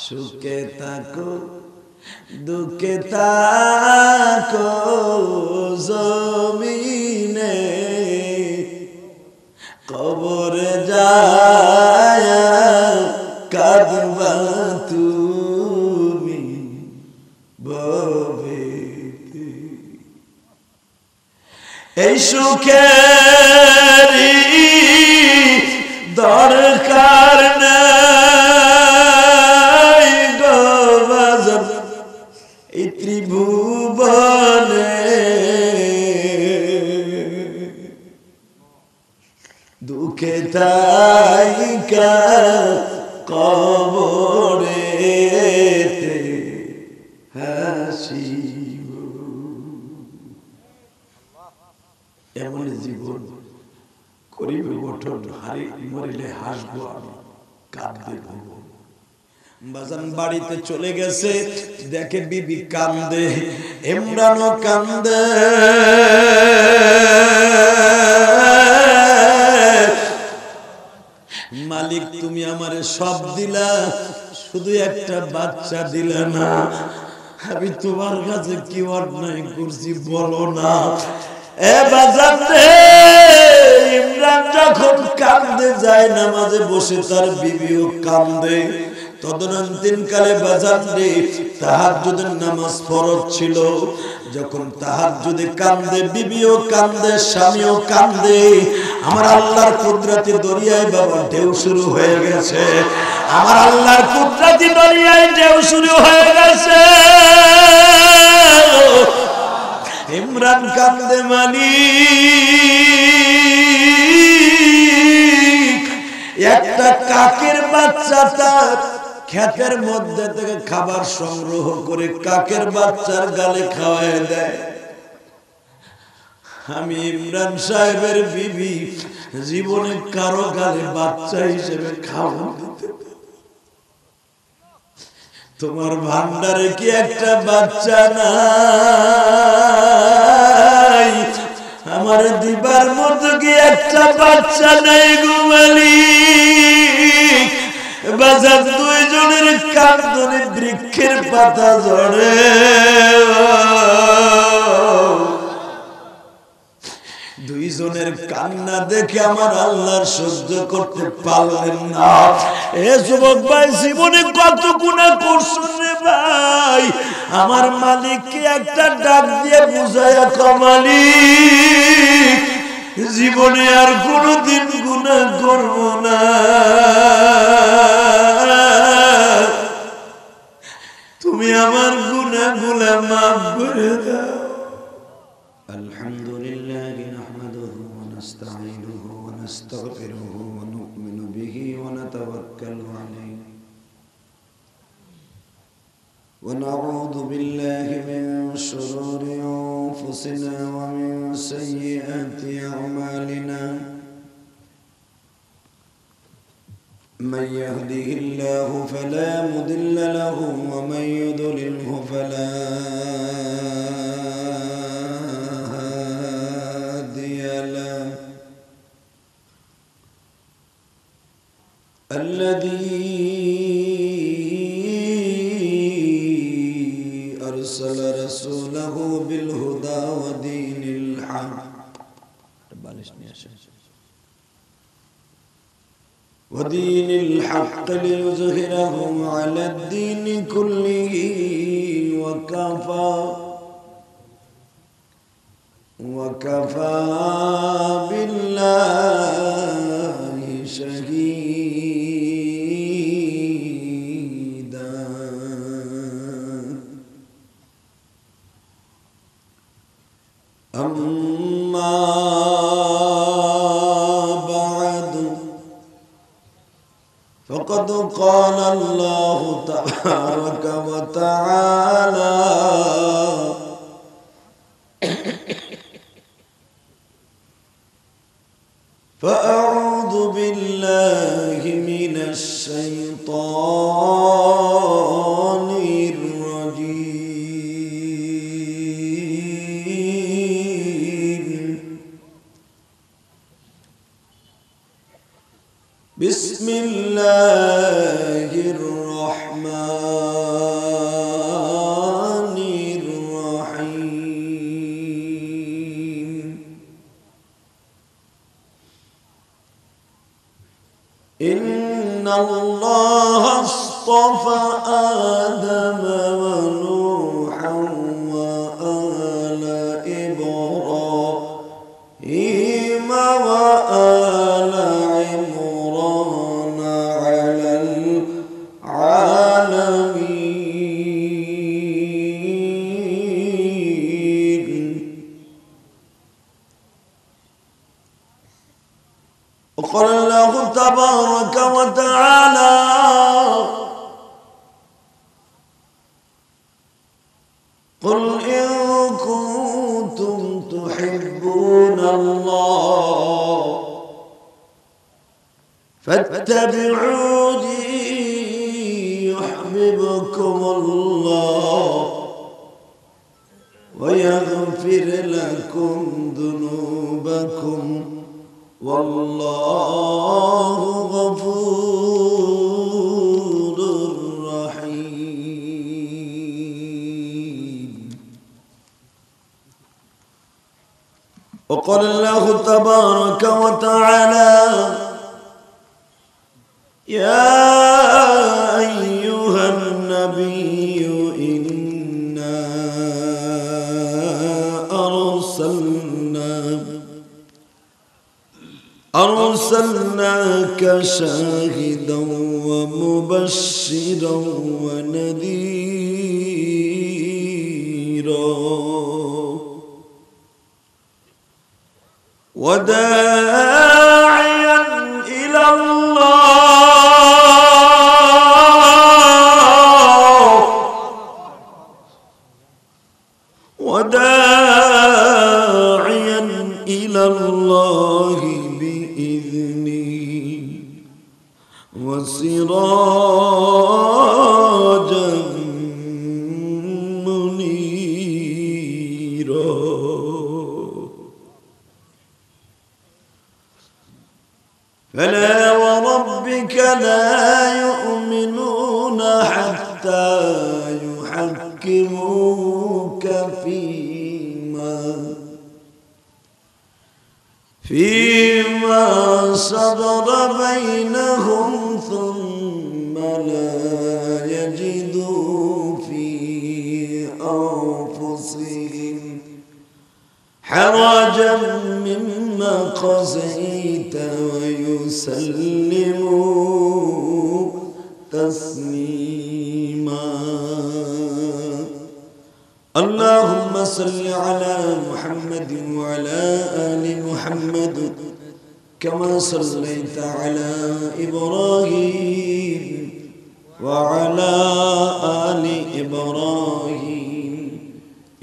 সুখে থাকো দুঃখে থাকো জমিনে কবরে যায় কাঁদবা তুমি ভবেতে এই সুখেরই দরকার নাই গো বাজার এই ত্রিভুবনে দুঃখে থাইকা কবরেতে হাসিব এমন জীবন করিবে গঠন হারি মরিলে হাসবো আমি কাঁদবে ভুবো বাজান বাড়িতে চলে গেছে দেখে বিবি কান্দে ইমরানও কান্দে মালিক তুমি আমারে সব দিলা শুধু একটা বাচ্চা দিলা না আমি তোমার কাছে কি অন্যায় করছি বলো না এ বাজান রে ইমরান যখন কান্দে যায় নামাজে বসে তার বিবিও কান্দে তদনন্তিন কালে বাজান রে তাহাজ্জুদের নামাজ ফরজ ছিল যখন তাহাজ্জুদে কান্দে বিবিও কান্দে স্বামীও কান্দে আমার আল্লাহর কুদরতি দরিয়ায় বাবা ঢেউ শুরু হয়ে গেছে আমার আল্লাহর কুদরতি দরিয়ায় ঢেউ শুরু হয়ে গেছে ইমরান কান্দে মালিক একটা কাকের বাচ্চা তার ক্ষেতের মধ্যে থেকে খাবার সংগ্রহ করে কাকের বাচ্চার গালে খাওয়ায় দেয় আমি ইমরান সাহেবের বিবি জীবনে কারো গালে বাচ্চা হিসেবে খাওয়া দিতে তোমার ভান্ডারে কি একটা বাচ্চা নাই আমার দিবার মতো কি একটা বাচ্চা নাই গো মালিক বাজার দুইজনের কান্দনে বৃক্ষের পাতা ঝরে দুইজনের কান্না দেখে আমার আল্লাহর সহ্য করতে পারলেন না এ যুবক ভাই জীবনে কত গুনাহ করছেন রে ভাই আমার মালিককে একটা ডাক দিয়ে বুঝায়া মালিক জীবনে আর কোনোদিন গুনাহ করব না তুমি আমার গুনাহগুলো মাফ করে দাও আলহামদুলিল্লাহি নাহমাদুহু ওয়া নাস্তাঈনুহু ওয়া নাস্তাগফিরুহু ওয়া নু'মিনু বিহি ওয়া নাতাওয়াক্কালু আলাইহি ওয়া নাউযু বিল্লাহি মিন শুরুরি আনফুসিনা ওয়া মিন সাইয়্যাতি আ'মালিনা من يهده الله فلا مضل له ومن يضلله فلا هادي له الذي أرسل رسوله بالهدى ودين الحق ودين الحق ليظهره على الدين كله وكفى بالله شهيدا أما فقد قال الله تبارك وتعالى فأعوذ بالله من الشيطان الرجيم بسم الله الرحمن واصطفى آدم ونوحا وآل إبراهيم وآل عمران على العالمين. وقال الله تبارك وتعالى قل إن كنتم تحبون الله فاتبعوني يحببكم الله ويغفر لكم ذنوبكم والله غفور رحيم. وقال الله تبارك وتعالى يا أيها النبي إنا أرسلناك شاهدا ومبشرا ونذيرا وداعيا إلى الله وداعيا إلى الله بإذنه وسراجا منيرا. فلا وربك لا يؤمنون حتى يحكموك فيما صدر بينهم ثم لا يجدوا في أنفسهم حرجا مما قضيت ويسلموا تسليما. اللهم صل على محمد وعلى آل محمد كما صليت على إبراهيم وعلى آل إبراهيم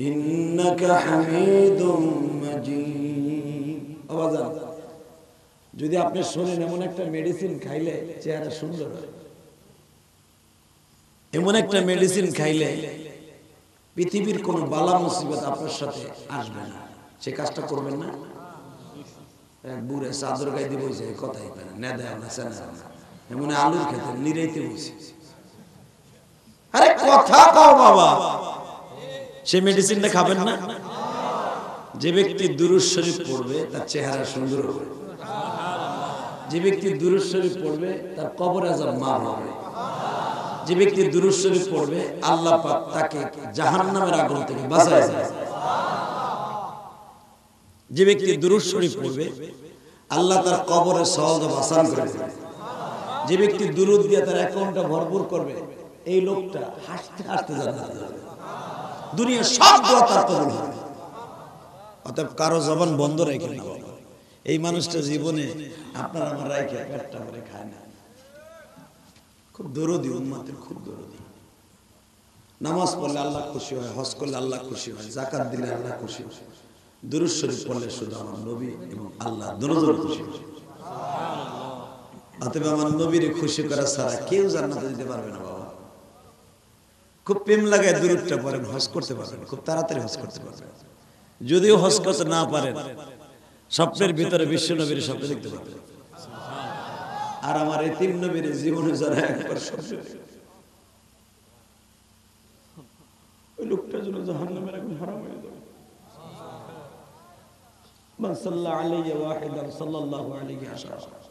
إنك حميد مجيد. যদি আপনি শুনেন এমন একটা মেডিসিন খাইলে চেহারা সুন্দর হয়, এমন একটা মেডিসিন খাইলে পৃথিবীর কোন বালা মুসিবত আপনার সাথে আসবে না, সে কাজটা করবেন না? বুড়ে চাদর গায়ে দিয়ে বসে কথাই পায় না, দেয় না এমন আলুর খেতে নিরাইতে বসে। আরে কথা কও বাবা, সে মেডিসিনটা খাবেন না? যে ব্যক্তি দুরূদ শরীফ পড়বে তার চেহারা সুন্দর হবে, যে ব্যক্তি দুরূদ শরীফ পড়বে তার কবর আযাব মাফ হবে, যে ব্যক্তি দুরূদ শরীফ পড়বে আল্লাহ পাক তাকে জাহান্নামের আগুন থেকে বাঁচায় দেয়। যে ব্যক্তি দুরূদ শরীফ পড়বে আল্লাহ তার কবরের সওয়াব আসান করে দেবে। যে ব্যক্তি দুরূদ দিয়ে তার অ্যাকাউন্টটা ভরপুর করবে এই লোকটা হাসতে হাসতে জান্নাতে যাবে, দুনিয়ার সব দোয়া তার কবুল হবে। অতএব কারো জবান বন্ধ রেখে না বাবা, এই মানুষটা জীবনে আপনার আমার রাইখে পেটটা ভরে খায় না, খুব দরদি, উম্মতের খুব দরদি। নামাজ পড়লে আল্লাহ খুশি হয়, হজ করলে আল্লাহ খুশি হয়, যাকাত দিলে আল্লাহ খুশি হয়, দুরূদ শরীফ পড়লে শুধু আমার নবী এবং আল্লাহ দুজনে খুশি হয়। অতএব আমার নবীরে খুশি করা ছাড়া কেউ জান্নাতে যেতে পারবে না বাবা। খুব প্রেম লাগায় দুরূদটা পড়েন, হজ করতে পারবেন, খুব তাড়াতাড়ি হজ করতে পারবেন। যদিও হজ করতে না পারেন, স্বপ্নের ভিতরে বিশ্ব নবীর স্বপ্ন দেখতে পারবেন। আর আমার এই তিন নবীর জীবনে যারা একবার স্বপ্ন দেখে ওই লোকটার জন্য জাহান্নামের আগুন হারাম হয়ে যাবে। মান সাল্লা আলাইহি ওয়াহিদান সাল্লাল্লাহু আলাইহি ওয়াসাল্লাম,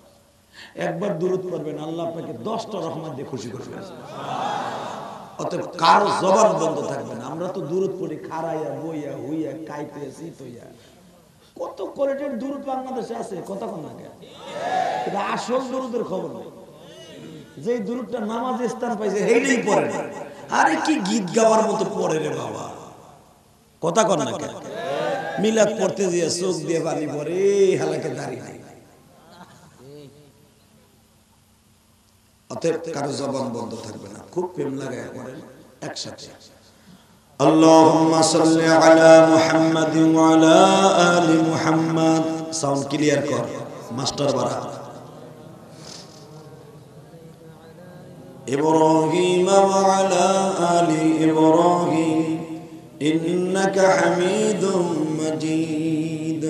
একবার দুরূদ পড়বেন আল্লাহ আপনাকে 10টা রহমত দিয়ে খুশি করবেন। অতএব কারো জবান বন্ধ থাকবে না। আমরা তো দুরূদ পড়ি খাড়াইয়া বইয়া হুইয়া কাইতে সিতইয়া, কত কোয়ালিটির দুরূদ বাংলাদেশে আছে, কথা কোন আগে এটা আসল দুরূদের খবর নেই। যে দুরূদটা নামাজে স্থান পাইছে এইটাই পড়ে, আরে কি গীত গাওয়ার মতো পড়ে রে বাবা, কথা কোন না কেন? মিলাদ পড়তে দিয়ে চোখ দিয়ে পানি পড়ে, হালাকে দাঁড়িয়ে নাই। অতএব কারো জবান বন্ধ থাকবে না, খুব প্রেম লাগায় পড়েন একসাথে। আল্লাহুম্মা সাল্লি আলা মুহাম্মাদিন ওয়া আলা আলি মুহাম্মাদ। সাউন্ড ক্লিয়ার কর মাস্টার বারা। ইব্রাহিম ওয়া আলা আলি ইব্রাহিম ইন্নাকা হামিদুম মাজিদ।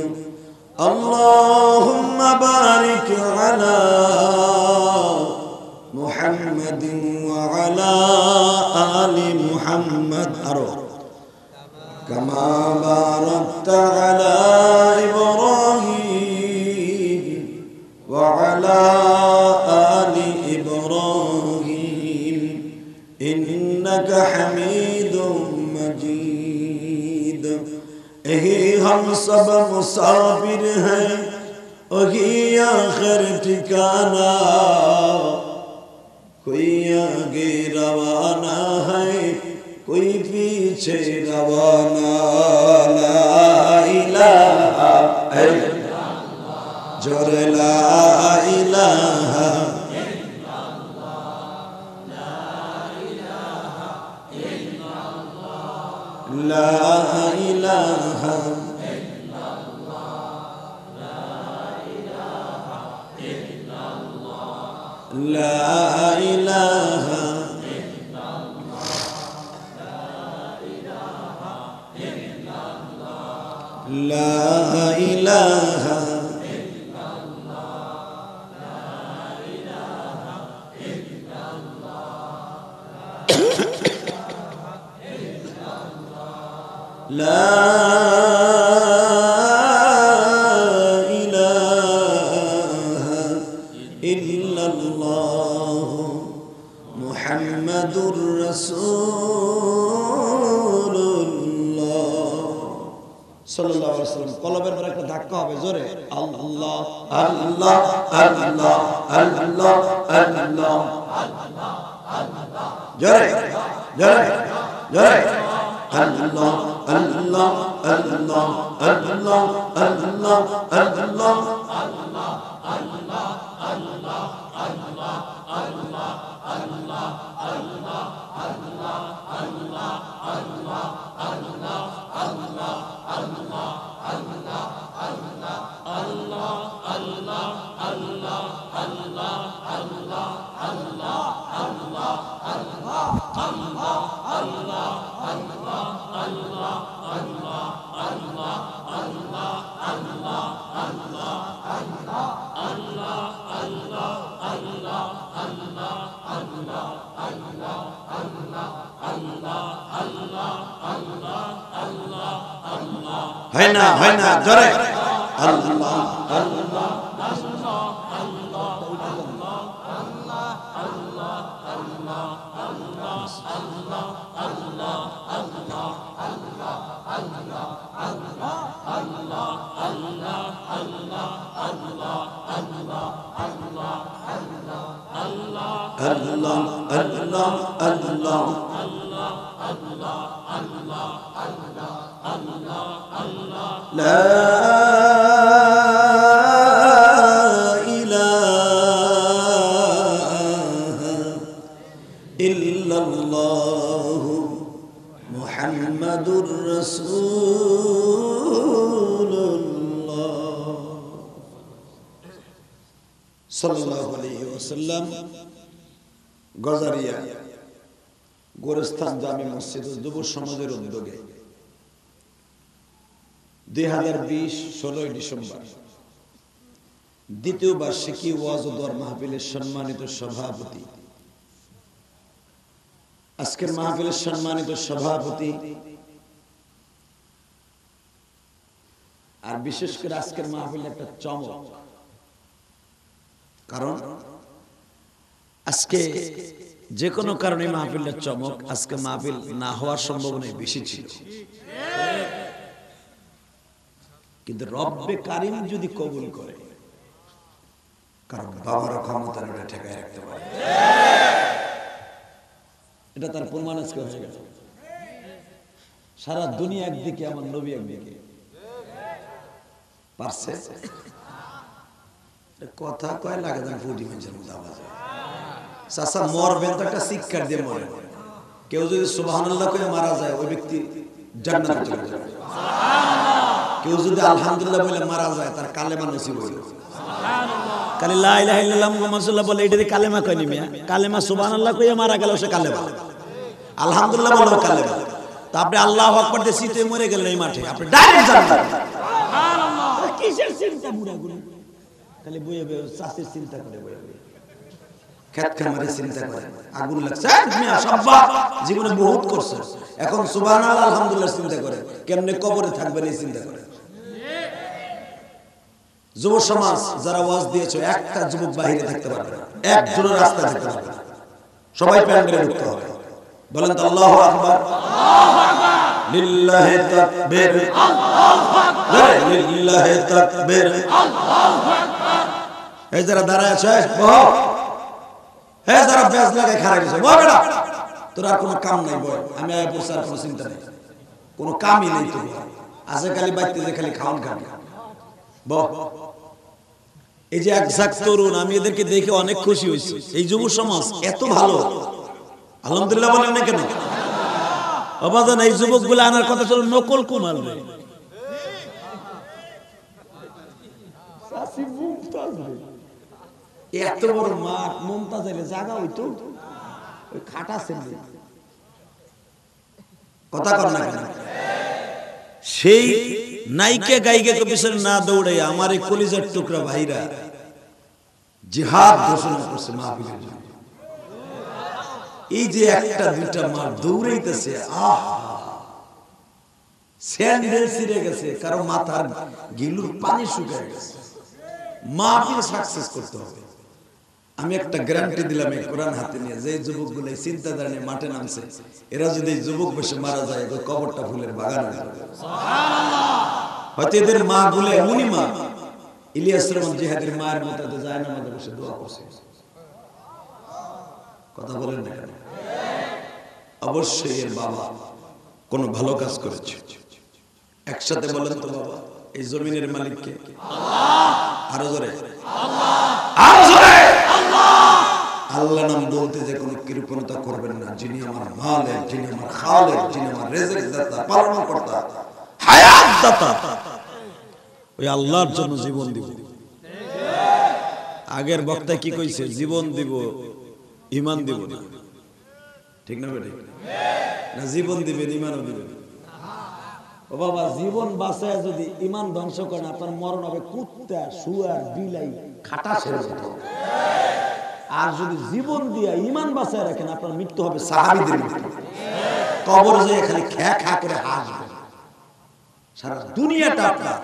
আল্লাহুম্মা বারিক আলা মুহাম্মাদিন ওয়া আলা আলি মুহাম্মাদ। আরো কামা বারাকতা আলা ইব্রাহিম ওয়া আলা আলি ইব্রাহিম ইন্নাকা হামিদুম मजीद। यही हम सब मुसाफिर हैं, वही आखिर ठिकाना, कोई आगे रवाना है, कोई पीछे रवाना। ला इलाहा इल्लल्लाह, जोरे ला इलाहा لا إله إلا الله، لا إله إلا الله، لا إله إلا الله، لا إله إلا الله محمد رسول الله صلى الله عليه وسلم। কলবের পর একটা ধাক্কা হবে জোরে, আল্লাহ আল্লাহ আল্লাহ আল্লাহ আল্লাহ, জোরে জোরে জোরে, আল্লাহ আল্লাহ আল্লাহ আল্লাহ আল্লাহ আল্লাহ হয় না জোরে, আল্লাহ আল্লাহ আল্লাহ আল্লাহ আল্লাহ لا إله إلا الله محمد رسول الله صلى الله عليه وسلم। গজারিয়া গোরস্থান জামে মসজিদ যুব সমাজের উদ্যোগে 2020 16 ডিসেম্বর দ্বিতীয় বার্ষিকী ওয়াজ ও দোয়া মাহফিলের সম্মানিত সভাপতি, আজকের মাহফিলের সম্মানিত সভাপতি, আর বিশেষ করে আজকের মাহফিলে একটা চমক, কারণ আজকে যে কোনো কারণে মাহফিলের চমক, আজকে মাহফিল না হওয়ার সম্ভাবনা বেশি ছিল, কিন্তু রব্বে কারিম যদি কবুল করে, কারণ বাবার ক্ষমতা এটা ঠেকায় রাখতে পারে, এটা তার প্রমাণ আজকে হয়ে গেছে। সারা দুনিয়া একদিকে, আমার নবী একদিকে, পারছে? কথা কয় লাগে না, ফুটি মানুষের মতো আওয়াজ হয়। চাচা মরবেন তো একটা শিক্ষার দিয়ে মরে। কেউ যদি সুবহানাল্লাহ কয়ে মারা যায়, ওই ব্যক্তি জান্নাতে চলে যাবে। কেউ যদি আলহামদুলিল্লাহ বলে মারা যায়, তার কালেমা নসিব হইল। খালি লা ইলাহা ইল্লাল্লাহ মুহাম্মাদুর রাসূলুল্লাহ বলে এটা কালেমা কয়নি মিয়া? কালেমা সুবহানাল্লাহ কয়ে মারা গেল, সে কালেমা। আলহামদুলিল্লাহ বললো কালেমা। তা আপনি আল্লাহু আকবার দিয়ে শীতে মরে গেলেন এই মাঠে, আপনি ডাইরেক্ট জান্নাত। সুবহানাল্লাহ। কিসের চিন্তা বুড়াগুলো? খালি বইয়ে বইয়ে চাষের চিন্তা করে, বইয়ে বইয়ে খেত খামারের চিন্তা করে, আগুন লাগছে মিয়া সাব্বা জীবনে বহুত করছে, এখন সুবহানাল্লাহ আলহামদুলিল্লাহ চিন্তা করে, কেমনে কবরে থাকবেন এই চিন্তা করে। যুব সমাজ যারা ওয়াজ দিয়েছে, একটা যুবক বাইরে থাকতে পারবে না, একজনের রাস্তায় থাকতে পারবে না, সবাই প্যান্ডেলে ঢুকতে হবে। বলেন তো আল্লাহু আকবার, আল্লাহু আকবার, লিল্লাহি তাকবীর, আল্লাহু আকবার, লিল্লাহি তাকবীর, আল্লাহু আকবার। এই যারা দাঁড়ায় আছে বহ, এই যারা ব্যাজ লাগায় খাড়া গেছে বহ, বেটা তোর আর কোনো কাম নাই, বয় আমি আয় বসে, আর কোনো চিন্তা নেই, কোনো কামই নেই তোর, আছে খালি বাইতে যে খালি খাওয়ান খাবি, বহ। এই যে এক ঝাঁক তরুণ, আমি এদেরকে দেখে অনেক খুশি হয়েছি। এই যুব সমাজ এত ভালো, আলহামদুলিল্লাহ বলেন না কেন? অবাদান এই যুবক গুলো আনার কথা ছিল নকল কুমার, এত বড় মাঠ, মুমতাজের জায়গা হইতো ওই খাটা ছেলে, কথা কর না কেন? সেই নাইকে গাইকে পিছনে না দৌড়ে আমার এই কলিজার টুকরা ভাইরা জিহাদ ঘোষণা করছে মাহফিলের জন্য। এই যে একটা দুইটা মার দৌড়াইতেছে, স্যান্ডেল ছিঁড়ে গেছে, কারো মাথার গিলুর পানি শুকিয়ে গেছে, মাহফিল সাকসেস করতে হবে। আমি একটা গ্যারান্টি দিলাম এই কোরআন হাতে নিয়ে, যে যুবকগুলো এই চিন্তাধারা নিয়ে মাঠে নামছে, এরা যদি যুবক বসে মারা যায়, কবরটা ফুলের বাগান হয়ে যাবে। হয়তো এদের মা গুলো এমনই মা, ইলিয়াস রহমান জিহাদের মায়ের মতো যায় না, আমাদের বসে দোয়া করছে। কথা বলেন না কেন? অবশ্যই এর বাবা কোনো ভালো কাজ করেছে। একসাথে বলেন তো বাবা, এই জমিনের মালিক কে? আল্লাহ। আরো জোরে আল্লাহ, আরো জোরে আল্লাহ। আল্লাহ নাম বলতে যে কোনো কৃপণতা করবেন না, যিনি আমার মালিক, যিনি আমার খালিক, যিনি আমার রিজিক দাতা, পালনকর্তা, হায়াত দাতা, ওই আল্লাহর জন্য জীবন দিব। আগের বক্তা কি কইছে? জীবন দিব, ঈমান দিব না, ঠিক না বেটা? না জীবন দিবেন, ঈমানও দিবেন। ও বাবা, জীবন বাঁচায় যদি ঈমান ধ্বংস করেন, আপনার মরণ হবে কুত্তা, শুয়ার, বিলাই, খাটা ছেড়ে মতো। আর যদি জীবন দিয়ে ঈমান বাঁচায় রাখেন, আপনার মৃত্যু হবে সাহাবীদের মৃত্যু, কবরে যেয়ে খালি খ্যা খ্যা করে হাসবেন, সারা দুনিয়াটা আপনার।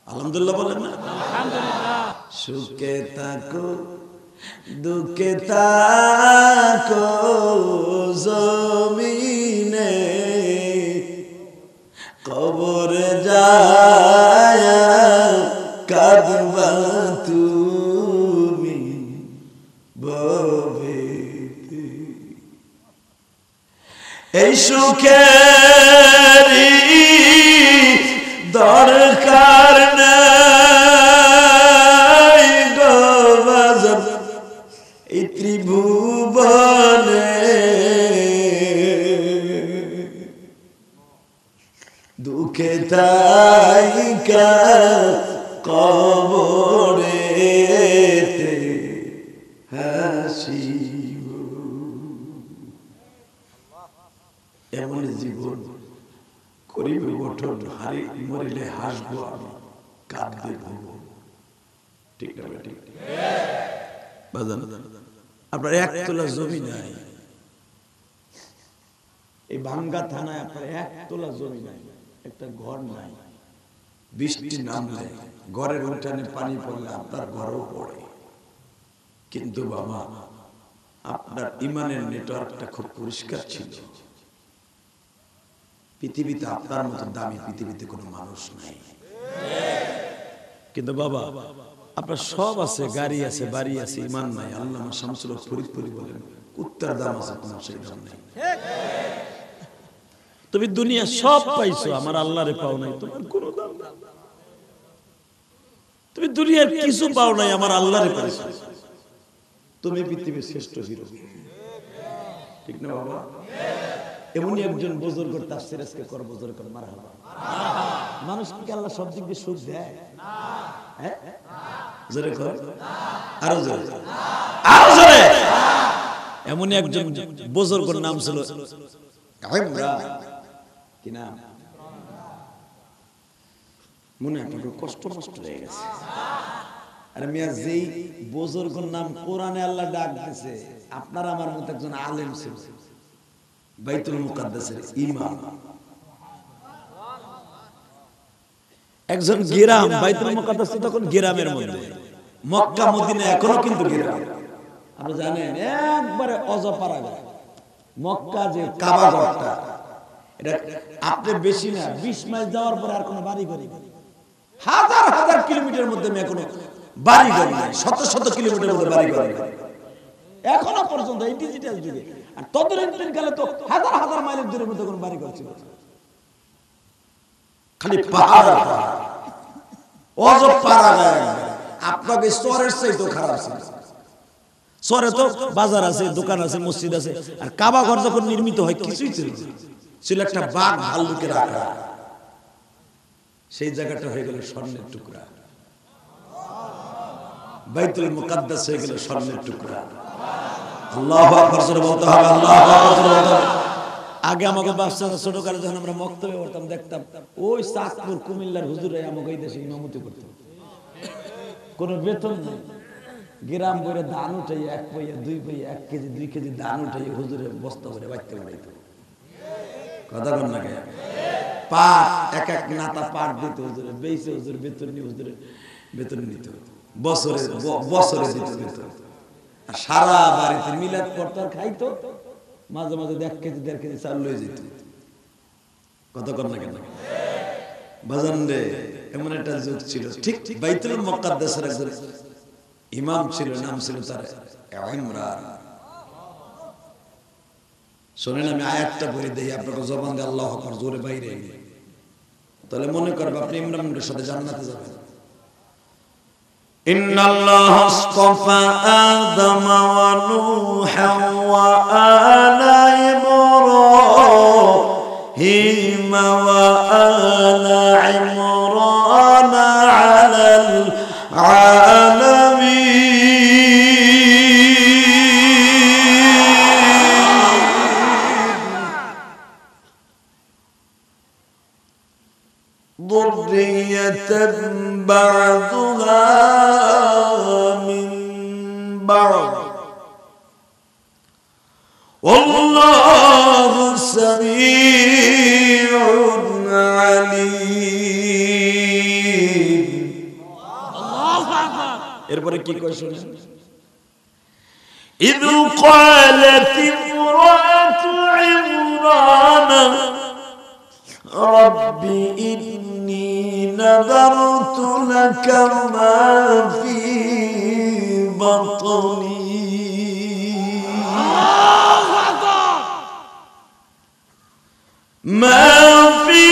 আলহামদুলিল্লাহ বলেন না? আলহামদুলিল্লাহ। সুখে থাকো দুঃখে থাকো জমিনে, কবরে যায় কাঁদবা তুমি ভবেতে। এই সুখেরই দরকার নাই গো বাজার এই ত্রিভুবনে, দুঃখে থাইকা কবরেতে হাসিব। এমন জীবন করিবে গঠন, হারি মরিলে হাসবো আমি, কাঁদবে ভুব। ঠিক না? ঠিক। আপনার এক তোলা জমি নাই, এই ভাঙ্গা থানায় আপনার এক তোলা জমি নাই, একটা ঘর নাই। বৃষ্টি নামলে ঘরের উঠানে পানি পড়লে আপনার ঘরও পড়ে, কিন্তু বাবা আপনার ইমানের নেটওয়ার্কটা খুব পরিষ্কার ছিল। পৃথিবীতে আপনার মতো দামি পৃথিবীতে কোনো মানুষ নাই। কিন্তু বাবা আপনার সব আছে, গাড়ি আছে, বাড়ি আছে, ইমান নাই। আল্লামা শামসুল হক ফরিদপুরি বলেন, কুত্তার দাম আছে, তোমার সেই দাম নাই। তুমি দুনিয়া সব পাইছো, আমার আল্লাহরে পাও নাই, তোমার কোনো দাম নাই। তুমি দুনিয়ার কিছু পাও নাই, আমার আল্লাহরে পাইছো, তুমি পৃথিবীর শ্রেষ্ঠ হিরো। ঠিক না বাবা? এমনই একজন বুজুর্গ তাফসীর আজকে কর, বুজুর্গ মারহাবা। মানুষকে আল্লাহ সব দিক দিয়ে সুখ দেয়? হ্যাঁ, জোরে কর, আরো জোরে, আরো জোরে। এমনই একজন বুজুর্গের নাম ছিল ইমরান। কি নাম? মনে একটু কষ্ট হয়ে গেছে। আর মিয়া যেই বুজুর্গের নাম কোরআনে আল্লাহ ডাক দিয়েছে, আপনার আমার মতো একজন আলেম ছিল, বাইতুল মুকাদ্দাসের ইমাম। একজন গ্রাম, বাইতুল মুকাদ্দাস তখন গ্রামের মধ্যে, মক্কা মদিনা এখনো কিন্তু গ্রাম। আপনি জানেন একবারে অজপাড়া গ্রাম। মক্কা যে কাবা ঘরটা, এটা আপনি বেশি না 20 মাইল যাওয়ার পরে আর কোনো বাড়ি ঘর নেই। হাজার হাজার কিলোমিটার মধ্যে আমি এখনো বাড়ি ঘর নাই, শত শত কিলোমিটার মধ্যে বাড়ি ঘর নেই এখনো পর্যন্ত এই ডিজিটাল যুগে। আর তদানীন্তন কালে তো হাজার হাজার মাইলের দূরের মধ্যে কোনো বাড়ি ঘর ছিল, খালি পাহাড় অজপাড়া গায়ে। আপনাকে শহরের চাইতেও খারাপ ছিল। শহরে তো বাজার আছে, দোকান আছে, মসজিদ আছে। আর কাবা ঘর যখন নির্মিত হয় কিছুই ছিল না, ছিল একটা বাঘ ভাল্লুকের আখড়া। সেই জায়গাটা হয়ে গেল স্বর্ণের টুকরা। বাইতুল মুকাদ্দাস হয়ে গেল স্বর্ণের টুকরা। আল্লাহু আকবার বলতে হবে, আল্লাহু আকবার বলতে হবে। আগে আমাকে বাচ্চা ছোটকালে যখন আমরা মক্তবে পড়তাম, দেখতাম ওই চাঁদপুর কুমিল্লার হুজুরে আমাকে এই দেশে ইমামতি করতো। কোনো বেতন নেই, গ্রাম করে ধান উঠাই 1 পয়সা 2 পয়সা 1 কেজি 2 কেজি ধান উঠাই হুজুরের বস্তা করে বাড়তে বাড়াইতো। কথা বল না কে? পাট এক এক নাতা পাট দিত হুজুরে, বেইছে হুজুর বেতন নিয়ে হুজুরে বেতন নিত, বছরে দিত বেতন। আর সারা বাড়িতে মিলাদ করতো আর খাইতো। মাঝে মাঝে 1 কেজি 1.5 কেজি চাল লয়ে যেত। কথা কর না কেন বাজান রে? এমন একটা যুগ ছিল। ঠিক বাইতুল মুকাদ্দাসের একজন ইমাম ছিল, নাম ছিল তার ইমরান। শোনেন, আমি আয়াতটা পড়ে দেই, আপনাকে জবান দিয়ে আল্লাহু আকবার জোরে বাইরে, তাহলে মনে করবে আপনি ইমরানের সাথে জান্নাতে যাবেন। ইন্নাল্লাহা আসতাফা আদম ওয়া নূহা ওয়া আলা ইব্রাহিম ওয়া আলা ইমরান আলাল ذرية بعضها من بعض والله سميع عليم। এরপরে কি কয় শুনেন? إذ قالت امرأة عمران رب إني نذرت لك ما في بطني ما في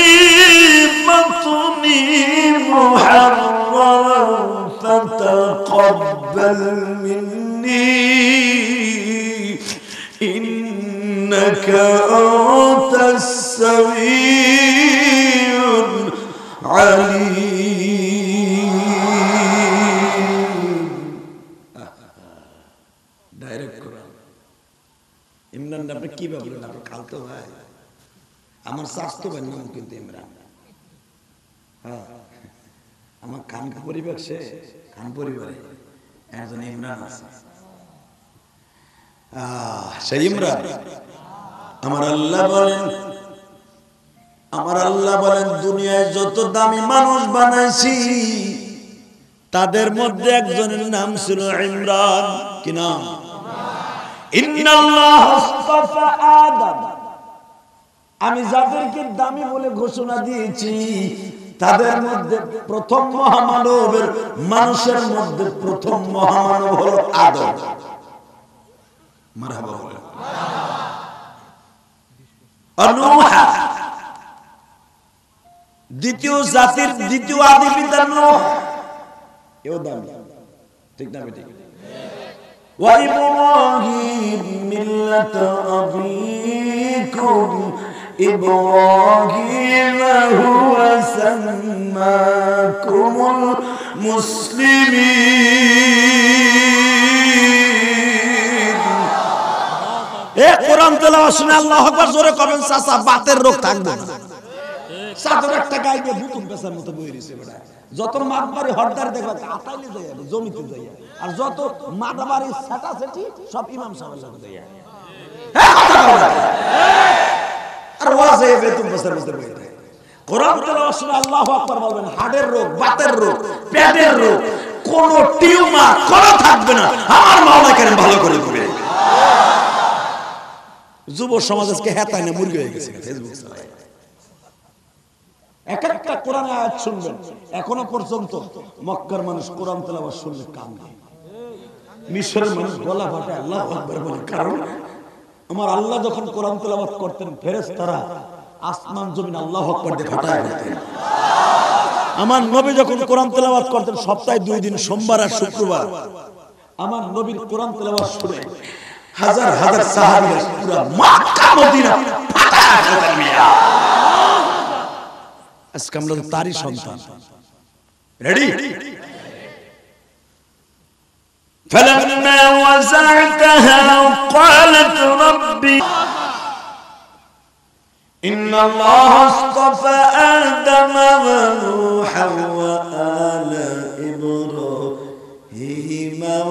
بطني محررا فتقبل مني إنك أنت السميع العليم। ডাইরেক্ট কোরআন। ইমরান আপনি কি ভাবলেন? আপনার খালতো ভাই, আমার স্বাস্থ্য ভাই নাম কিন্তু ইমরান। হ্যাঁ, আমার খান পরিবার, সে খান পরিবারে একজন ইমরান আছে। সেই ইমরান। আমার আল্লাহ বলেন দুনিয়ায় যত দামি মানুষ বানাইছি তাদের মধ্যে একজনের নাম ছিল ইমরান। কি নাম? ইন্নাল্লাহ আস্তাফা আদম, আমি যাদেরকে দামি বলে ঘোষণা দিয়েছি তাদের মধ্যে প্রথম মহামানবের, মানুষের মধ্যে প্রথম মহামানব হলো আদম। মারহাবা বলেন। নূহ, দ্বিতীয় জাতির দ্বিতীয় আদি পিতা নূহ, এও দামি, ঠিক না বেটি? ওয়া ইব্রাহিম মিল্লাতা আবিকুম ইব্রাহিম হুয়া সাম্মাকুমুল মুসলিমিন। এ কোরআন তেলাওয়াত শুনে আল্লাহু আকবার জোরে কবেন, চাচা বাতের রোগ থাকবে না। সাদর একটা গাই দিয়ে বুতুম পেছার মতো বই রইছে বেটা। যত মাতবাড়ি হরদার দেখবা আতাইলে যায়, জমিতে যায়, আর যত মাতবাড়ি ছাটা ছাটি সব ইমাম সাহেবের লাগে যায়। আর ওয়াজে বেতুম পেছার মতো বই থাকে। কোরআন তেলাওয়াত শুনে আল্লাহু আকবার বলবেন, হাড়ের রোগ, বাতের রোগ, পেটের রোগ, কোন টিউমার কোন থাকবে না। আমার মাওলা কেন ভালো করে দিবে। যুব সমাজ আজকে হেতায় না মুরগি হয়ে গেছে ফেসবুক চালায়। এক একটা কোরআন আয়াত শুনবেন, এখনো পর্যন্ত মক্কার মানুষ কোরআন তেলাওয়াত শুনলে কান্দে, মিশরের মানুষ গলা ফাটে আল্লাহু আকবার বলে। কারণ আমার আল্লাহ যখন কোরআন তেলাওয়াত করতেন, ফেরেশতারা আসমান জমিন আল্লাহু আকবার দিয়ে ফাটায় দিতেন। আমার নবী যখন কোরআন তেলাওয়াত করতেন, সপ্তাহে 2 দিন সোমবার আর শুক্রবার, আমার নবীর কোরআন তেলাওয়াত শুনে হাজার হাজার সাহাবীরা পুরো মক্কা মদিনা ফাটায় দিতেন। মিয়া আজকে আমরা তো তারই সন্তান। রেডি? فلما وزعتها قالت ربي إن الله اصطفى آدم ونوحا وآل إبراهيم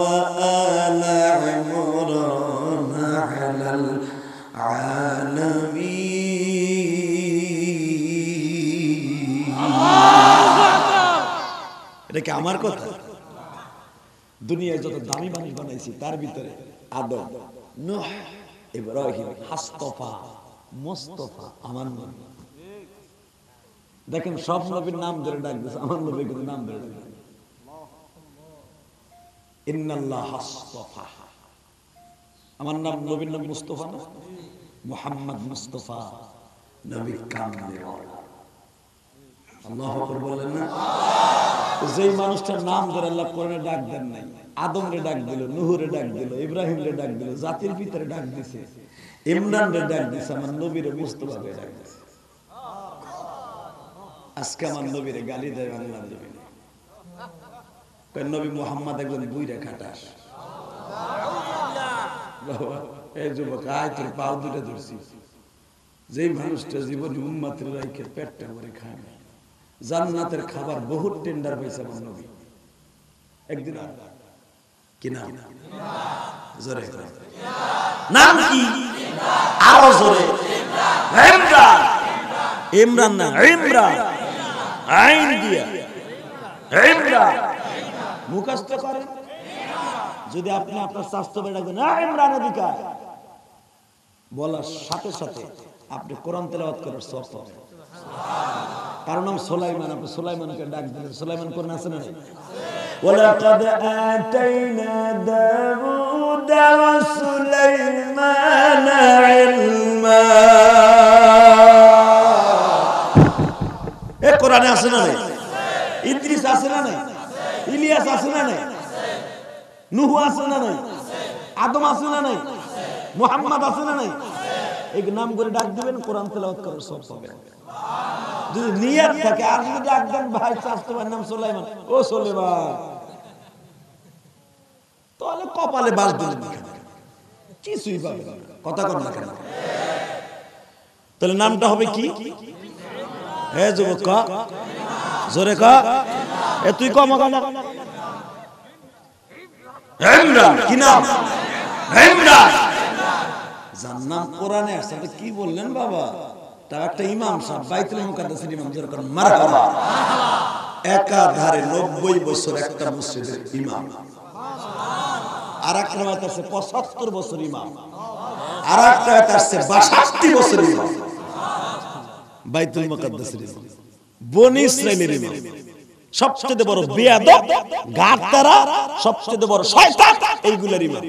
وآل عمران على العالمين। এটা কি আমার কথা? দুনিয়ায় যত দামি মানুষ বানাইছি তার ভিতরে আদম, নূহ, ইব্রাহিম, হাসতফা, মুস্তাফা আমার নবী। দেখেন সব নবীর নাম ধরে ডাকতেছে, আমার নবী কিন্তু নাম ধরে ডাকতেছে। ইন্নাল্লাহ হাসতফা, আমার নাম নবীর নাম মুস্তাফা না, মুহাম্মদ মুস্তাফা নবী কামলে। আল্লাহু আকবার বলেন না? যেই মানুষটার নাম ধরে আল্লাহ কোরআনে ডাক দেন নাই, আদম রে ডাক দিল, নূহ রে ডাক দিল, ইব্রাহিম রে ডাক দিল, জাতির পিতারে ডাক দিছে, ইমরান রে ডাক দিছে, আমার নবীর মুস্তাফা রে ডাক দিছে। আজকে আমার নবীরে গালি দেয় আল্লাহর জমিনে। কয় নবী মুহাম্মদ একজন বুইরা খাটাস। বাবা এই যুবক আয় তোর পাও দুটো ধরছি। যেই মানুষটা জীবনে উম্মতের রাইখে পেটটা ভরে খায় না, জান্নাতের খাবার বহুত টেন্ডার পাইছে আমার নবী। একদিন কি নাম? জোরে নাম কি? আরো জোরে। ইমরান। ইমরান না, ইমরান, আইন দিয়া ইমরান মুখস্থ করেন। যদি আপনি আপনার স্বাস্থ্য বেড়ে ডাকবেন না ইমরান অধিকার বলার সাথে সাথে আপনি কোরআন তেলাওয়াত করার সওয়াব পাবেন। কারণ নাম সুলাইমান, আপনি সুলাইমানকে ডাক দিলেন। সুলাইমান কোরআন আছে না? ওয়ালাকাদ আতাইনা দাউদা ওয়া সুলাইমানা ইলমা। এ কোরআনে আছে না? ইদ্রিস আছে না? ইলিয়াস আছে না? নূহ আছে না? আদম আছে না? মুহাম্মদ আছে না? এই নাম করে ডাক দিবেন, কোরআন তেলাওয়াত করার সওয়াব পাবেন যদি নিয়ত থাকে। আর যদি ডাক দেন ভাই স্বাস্থ্য ভাইয়ের নাম সুলাইমান, ও সুলাইমান, তাহলে কপালে বাস দিলেন, কিছুই পাবেন না। কথা কন না কেন? তাহলে নামটা হবে কি? হে যুবক ক জোরে ক। এ তুই কম কম। ইমরান কি নাম? ইমরান। যার নাম কোরআনে আছে কি বললেন বাবা? তার একটা ইমাম সাহেব বাইতুল মুকাদ্দাসের ইমাম, যারা করেন মারহাবা, একাধারে 90 বছর একটা মসজিদের ইমাম। আর একটা রিওয়ায়াত আছে 75 বছর ইমাম, আর একটা রিওয়ায়াত আছে 62 বছর ইমাম। বাইতুল মুকাদ্দাসের ইমাম, বনি ইসরাইলের ইমাম, সবচেয়ে বড় বেয়াদব, গাদ্দারা, সবচেয়ে বড় শয়তান, এইগুলার ইমাম।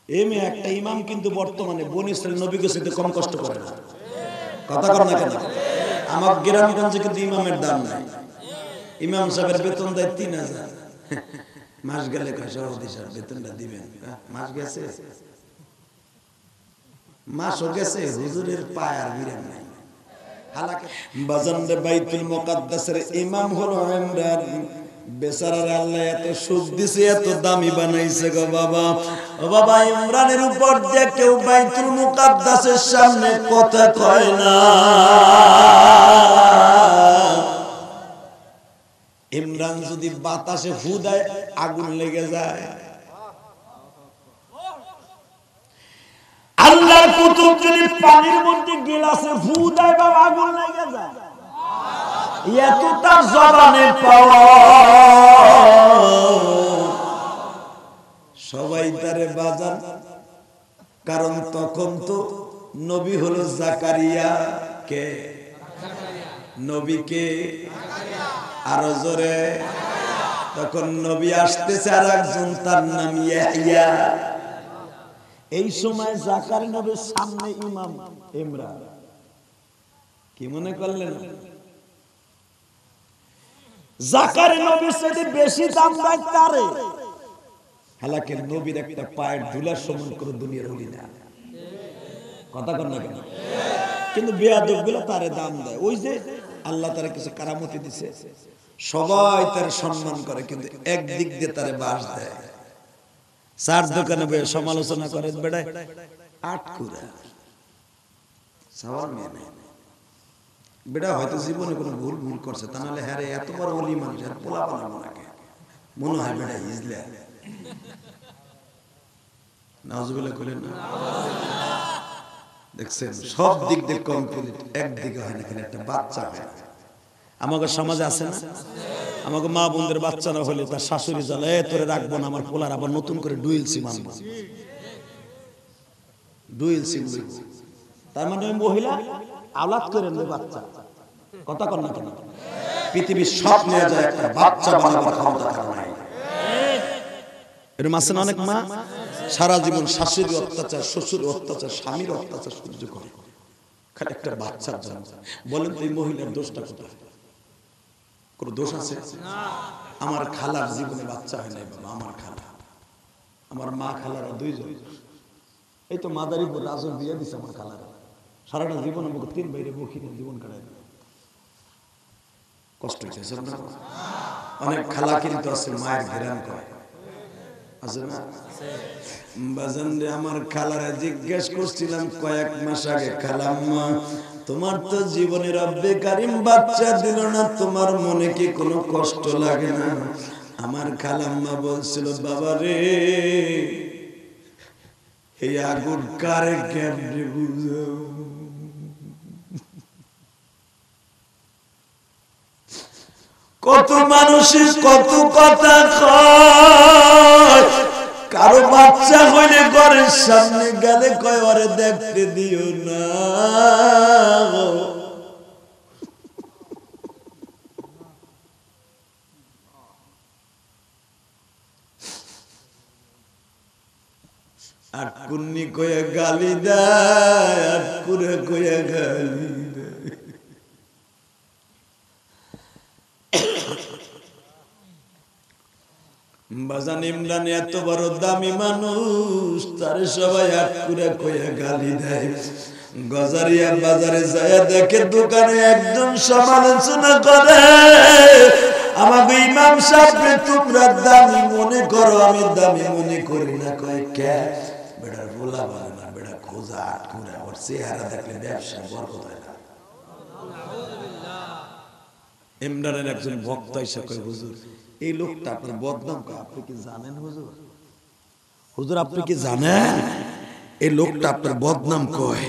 এমে একটা ইমাম কিন্তু বর্তমানে বনি ইসরাইল নবীকে সাথে কম কষ্ট করে না। কথা কর না কেন? আমার গ্রামগঞ্জে কিন্তু ইমামের দাম নাই। ইমাম সাহেবের বেতন দেয় 3000, মাস গেলে সভাপতি সাহেব বেতনটা দিবেন। মাস গেছে, মাসও গেছে, হুজুরের পায় আর বিরাম নাই। বাজানরে বাইতুল মুকাদ্দাসের ইমাম হলো ইমরান। বেচারার আল্লাহ এত সুখ দিছে, এত দামি বানাইছে গো বাবা। ও বাবা, ইমরানের উপর দিয়ে কেউ বাইতুল মুকাদ্দাসের সামনে কথা কয় না। ইমরান যদি বাতাসে ফু দেয় আগুন লেগে যায়। আল্লাহর কুতুব যদি পানির মধ্যে গিলাসে ফু দেয় বাবা আগুন লেগে যায়। এতটা জবানে পাওয়া, সবাই তারে বাজান। কারণ তখন তো নবী হলো জাকারিয়া। কে নবীকে? আরো জোরে। তখন নবী আসতেছে আর একজন, তার নাম ইয়াহইয়া। এই সময় জাকারিয়া নবীর সামনে ইমাম ইমরান। কি মনে করলেন? জাকারিয়া নবীর সাথে বেশি দাম দেয় তারে। হালাকে নবীর একটা পায়ের ধুলার সমান করে দুনিয়ার হলি না। কথা কর না কেন? কিন্তু বেয়াদব গুলো তারে দাম দেয়। ওই যে আল্লাহ তারে কিছু কারামতি দিছে, সবাই তার সম্মান করে, কিন্তু একদিক দিয়ে তারে বাস দেয়। চার দোকানে বসে সমালোচনা করে, বেড়ায় আটকুরা সবার মেয়ে নেই। বেটা হয়তো জীবনে কোনো ভুল ভুল করছে, তা নাহলে হ্যাঁ এত বড় অলি মানুষ আর পোলা বানাবো নাকি? মনে হয় বেটা ইজলা। নাউজুবিল্লাহ কইলেন না? দেখছেন সব দিক দিয়ে কমপ্লিট, একদিকে হয় না, একটা বাচ্চা হয়। আমাদের সমাজে আছে না, আমাকে মা বোনদের বাচ্চা না হলে তার শাশুড়ি জ্বালা, তোরে রাখবো না, আমার পোলার আবার নতুন করে ডুয়েল সিম আনবো, ডুয়েল সিম। তার মানে ওই মহিলা আওলাদ করে নেবে বাচ্চা। কথা কর না কেন? পৃথিবীর সব নিয়ে যায়, একটা বাচ্চা বানাবার ক্ষমতা কারণ নাই। এরকম আছে না অনেক মা সারা জীবন শাশুড়ির অত্যাচার, শ্বশুরের অত্যাচার, স্বামীর অত্যাচার সহ্য করে, খালি একটা বাচ্চার জন্য। বলেন তো এই মহিলার দোষটা কোথায়? কোন দোষ আছে? আমার খালার জীবনে বাচ্চা হয় নাই বাবা। আমার খালা, আমার মা খালারা দুইজন। এই তো মাদারীপুর রাজন দিয়ে দিছে আমার খালারা। সারাটা জীবন আমাকে 3 বাইরে বকি নিয়ে জীবন কাটায়। কষ্ট হয়েছে না? অনেক খালা কিন্তু আছে মায়ের ঘেরান করে, আছে না? বাজান রে, আমার খালারা জিজ্ঞেস করছিলাম কয়েক মাস আগে, খালাম্মা তোমার তো জীবনে রব্বে কারিম বাচ্চা দিল না, তোমার মনে কি কোনো কষ্ট লাগে না? আমার খালাম্মা বলছিল, বাবা রে, এই আগুন কারে কেমনে বুঝাও? কত মানুষের কত কথা কয়, কারো বাচ্চা হইলে ঘরের সামনে গেলে কয় ওরে দেখতে দিও না। আর কুন্নি কয়ে গালি দেয়, আর কুরে কয়ে গালি দেয়। বাজান ইমরান এত বড় দামি মানুষ, তারে সবাই আটকুরা কইয়া গালি দেয়। গজারিয়া বাজারে যায় দেখে দোকানে একজন সমালোচনা করে, আমাকে ইমাম সাহেব তোমরা দামি মনে করো, আমি দামি মনে করি না। কয় কে? বেড়া রোলা বলে না, বেড়া খোঁজা আটকুরা, ওর চেহারা দেখলে ব্যবসা বরকত হয় না। ইমরানের একজন ভক্ত এসে কয়, হুজুর এই লোকটা আপনার বদনাম করে, আপনি কি জানেন হুজুর? হুজুর আপনি কি জানেন এই লোকটা আপনার বদনাম কয়?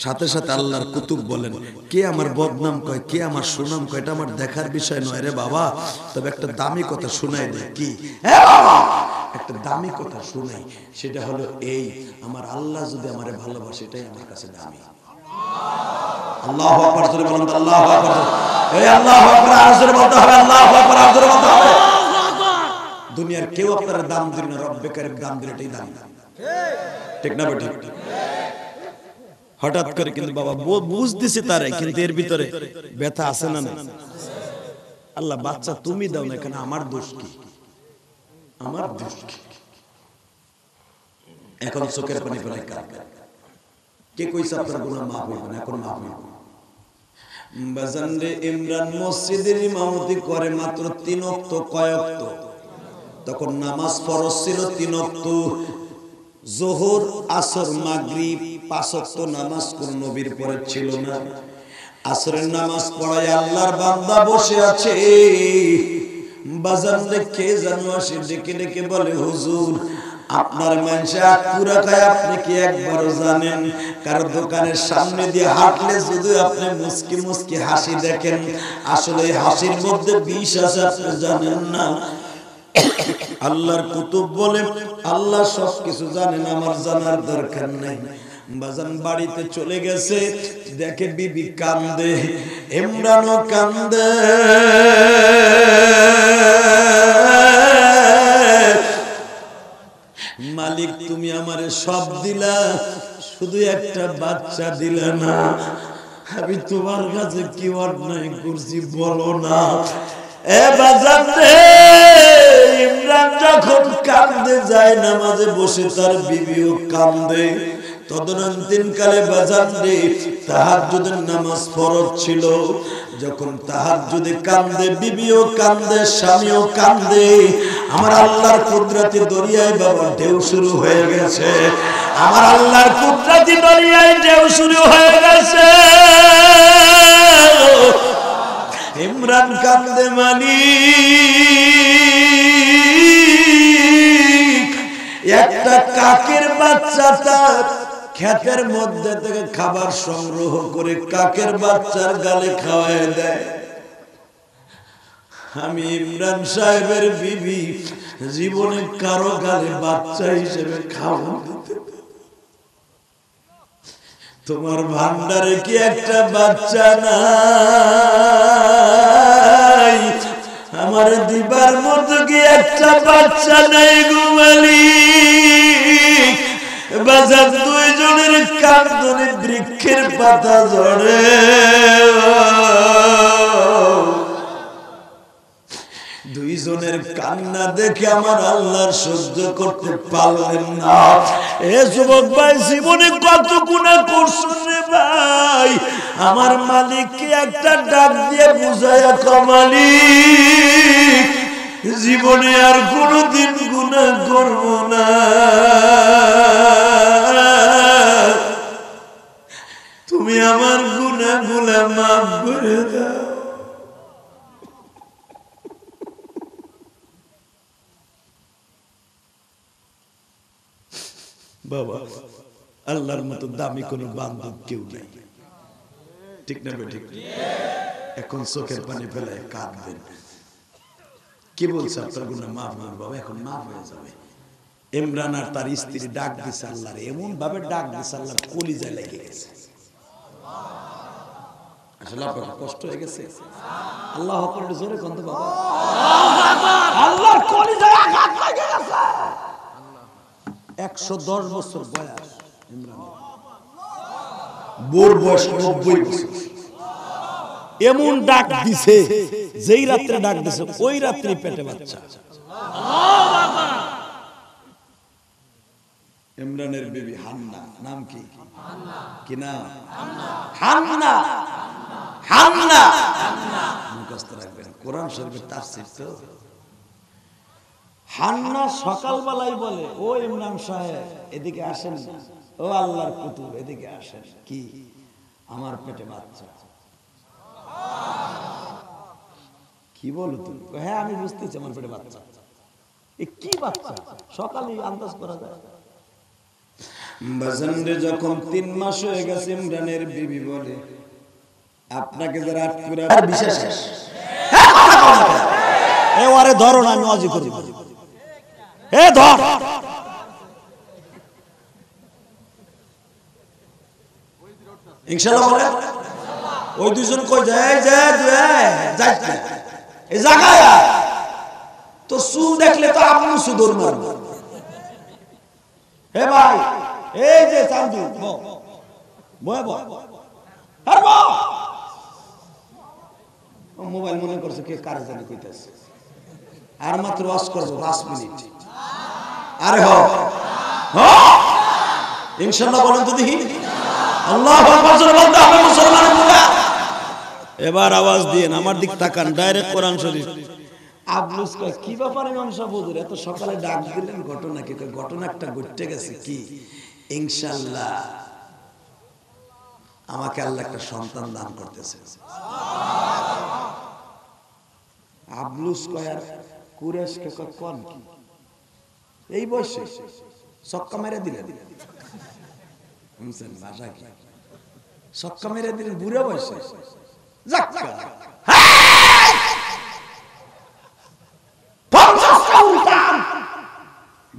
সাথে সাথে আল্লাহর কুতুব বলেন, কে আমার বদনাম কয়, কে আমার সুনাম কয়, এটা আমার দেখার বিষয় নয় রে বাবা, তবে একটা দামি কথা শোনাই দেয়। কি? একটা দামি কথা শোনাই, সেটা হলো এই, আমার আল্লাহ যদি আমারে ভালোবাসে, এটাই আমার কাছে দামি। আল্লাহু আকবার জোরে বলেন তো, আল্লাহু আকবার। এই আল্লাহু আকবার আর জোরে বলতে হবে, আল্লাহু আকবার আর জোরে বলতে হবে। দুনিয়ার কেউ আপনার দাম দিল না, রব্বে কারীম দাম দিলে এটাই দাম। ঠিক না ঠিক? হঠাৎ করে কিন্তু বাবা বুঝতেছে তারে, কিন্তু এর ভিতরে ব্যথা আছে না না? আল্লাহ বাচ্চা তুমি দাও না, কেন আমার দোষ কি? আমার দোষ কি? এখন চোখের পানি ফেলাই কাঁদবে। কে কইছে আপনার গুনাহ মাফ হইবে না? এখন মাফ হইবে। বাজান রে, ইমরান মসজিদের ইমামতি করে মাত্র 3 ওয়াক্ত। কয় ওয়াক্ত? তখন নামাজ ফরজ ছিল 3 ওয়াক্ত, যোহর আসর মাগরিব 5 ওয়াক্ত নামাজ কোন নবীর পরে ছিল না। আসরের নামাজ পড়ায় আল্লাহর বান্দা বসে আছে। বাজান রে, কে জানো আসে ডেকে ডেকে বলে, হুজুর আপনার মানুষে আকুরা খায়, আপনি কি একবারও জানেন? কারো দোকানের সামনে দিয়ে হাঁটলে যদি আপনি মুস্কি মুস্কি হাসি দেখেন, আসলে হাসির মধ্যে বিষ আছে, আপনি জানেন না। আল্লাহর কুতুব বলে, আল্লাহ সবকিছু জানেন, আমার জানার দরকার নাই। বাজান বাড়িতে চলে গেছে, দেখে বিবি কান্দে, ইমরানও কান্দে। মালিক তুমি আমারে সব দিলা, শুধু একটা বাচ্চা দিলা না। আমি তোমার কাছে কি অন্যায় করছি বলো না। এ বাজান রে, ইমরান যখন কান্দে যায় নামাজে বসে, তার বিবিও কান্দে। তদনন্তিন কালে বাজান রে, তাহাজ্জুদের নামাজ ফরজ ছিল। যখন তাহাজ্জুদে কান্দে, বিবিও কান্দে, স্বামীও কান্দে। আমার আল্লাহর কুদরতি দরিয়ায় বাবা ঢেউ শুরু হয়ে গেছে। আমার আল্লাহর কুদরতি দরিয়ায় ঢেউ শুরু হয়ে গেছে। ইমরান কান্দে, মালিক একটা কাকের বাচ্চা তার ক্ষেতের মধ্যে থেকে খাবার সংগ্রহ করে কাকের বাচ্চার গালে খাওয়ায় দেয়। আমি ইমরান সাহেবের বিবি জীবনে কারো গালে বাচ্চা হিসেবে খাওয়া দিতে। তোমার ভান্ডারে কি একটা বাচ্চা নাই? আমার দিবার মতো কি একটা বাচ্চা নাই গো মালিক? বাজার দুইজনের কান্দনে বৃক্ষের পাতা ঝরে। দুইজনের কান্না দেখে আমার আল্লাহর সহ্য করতে পারলেন না। এ যুবক ভাই, জীবনে কত গুনাহ করছেন রে ভাই। আমার মালিককে একটা ডাক দিয়ে বুঝায়া মালিক, জীবনে আর কোনদিন গুনাহ করব না। তুমি আমার গুনাহগুলো মাফ করে দাও। বাবা, আল্লাহর মতো দামি কোন বান্ধব কেউ নেই। ঠিক না ঠিক? এখন চোখের পানি ফেলায় কাঁদবেন। কি বলছে? আপনার গুনাহ মাফ হবে বাবা, এখন মাফ হয়ে যাবে। ইমরান আর তার স্ত্রী ডাক দিছে আল্লাহর, এমন ভাবে ডাক দিছে আল্লাহর কলিজায় লেগে গেছে। আসলে আপনার কষ্ট হয়ে গেছে। আল্লাহু আকবার জোরে কোন তো বাবা, আল্লাহর কলিজায় আঘাত লেগে গেছে। 110 বছর বয়স ইমরানের, বোর বয়স 90 বছর। এমন ডাক দিছে, যেই রাত্রে ডাক দিছে ওই রাত্রে পেটে বাচ্চা। ইমরানের বিবি হান্না, নাম কি? কি নাম? হান্না। হান্না মুখস্থ রাখবেন, কোরআন শরীফের তাফসীর তো। হান্না সকালবেলায় বলে, ও ইমরান সাহেব এদিকে আসেন, ও আল্লাহর কুতুব এদিকে আসেন। কি? আমার পেটে বাচ্চা। কি বলো তুমি? হ্যাঁ আমি বুঝতেছি আমার পেটে বাচ্চা। এ কি বাচ্চা? সকালে আন্দাজ করা যায়। বাজানরে যখন 3 মাস হয়ে গেছে ইমরানের বিবি বলে আপনাকে যারা আটকুরা বিশেষ এ ওরে ধরো না আমি ওয়াজি করব এ ধর ইনশাআল্লাহ বলে ওই দুজন কই যায় যাই এই জায়গায় তো চুল দেখলে তো আপনি সুদর মারবে হে ভাই এই যে চান্দু বয় মোবাইল মনে করছে কে কার জানি কইতাছে আর মাত্র ওয়াজ করব 5 মিনিট আরে ইনশাআল্লাহ বলেন তো দেখি আল্লাহু আকবার জোরে বলতে হবে মুসলমানের মুখে এবার আওয়াজ দিয়েন আমার দিক তাকান ডাইরেক্ট কোরআন শরীফ আব্দুস কয় কি ব্যাপার ইমাম সাহেব হুজুর এত সকালে ডাক দিলেন ঘটনা কি ঘটনা একটা ঘটে গেছে কি ইনশাআল্লাহ আমাকে আল্লাহ একটা সন্তান দান করতেছে আব্দুস কয় আর কুরেশ কে কোন কি এই বয়সে সক্কা মেরে দিলেন শুনছেন ভাষা কি সক্কা মেরে দিলেন বুড়া বয়সে জাক্কা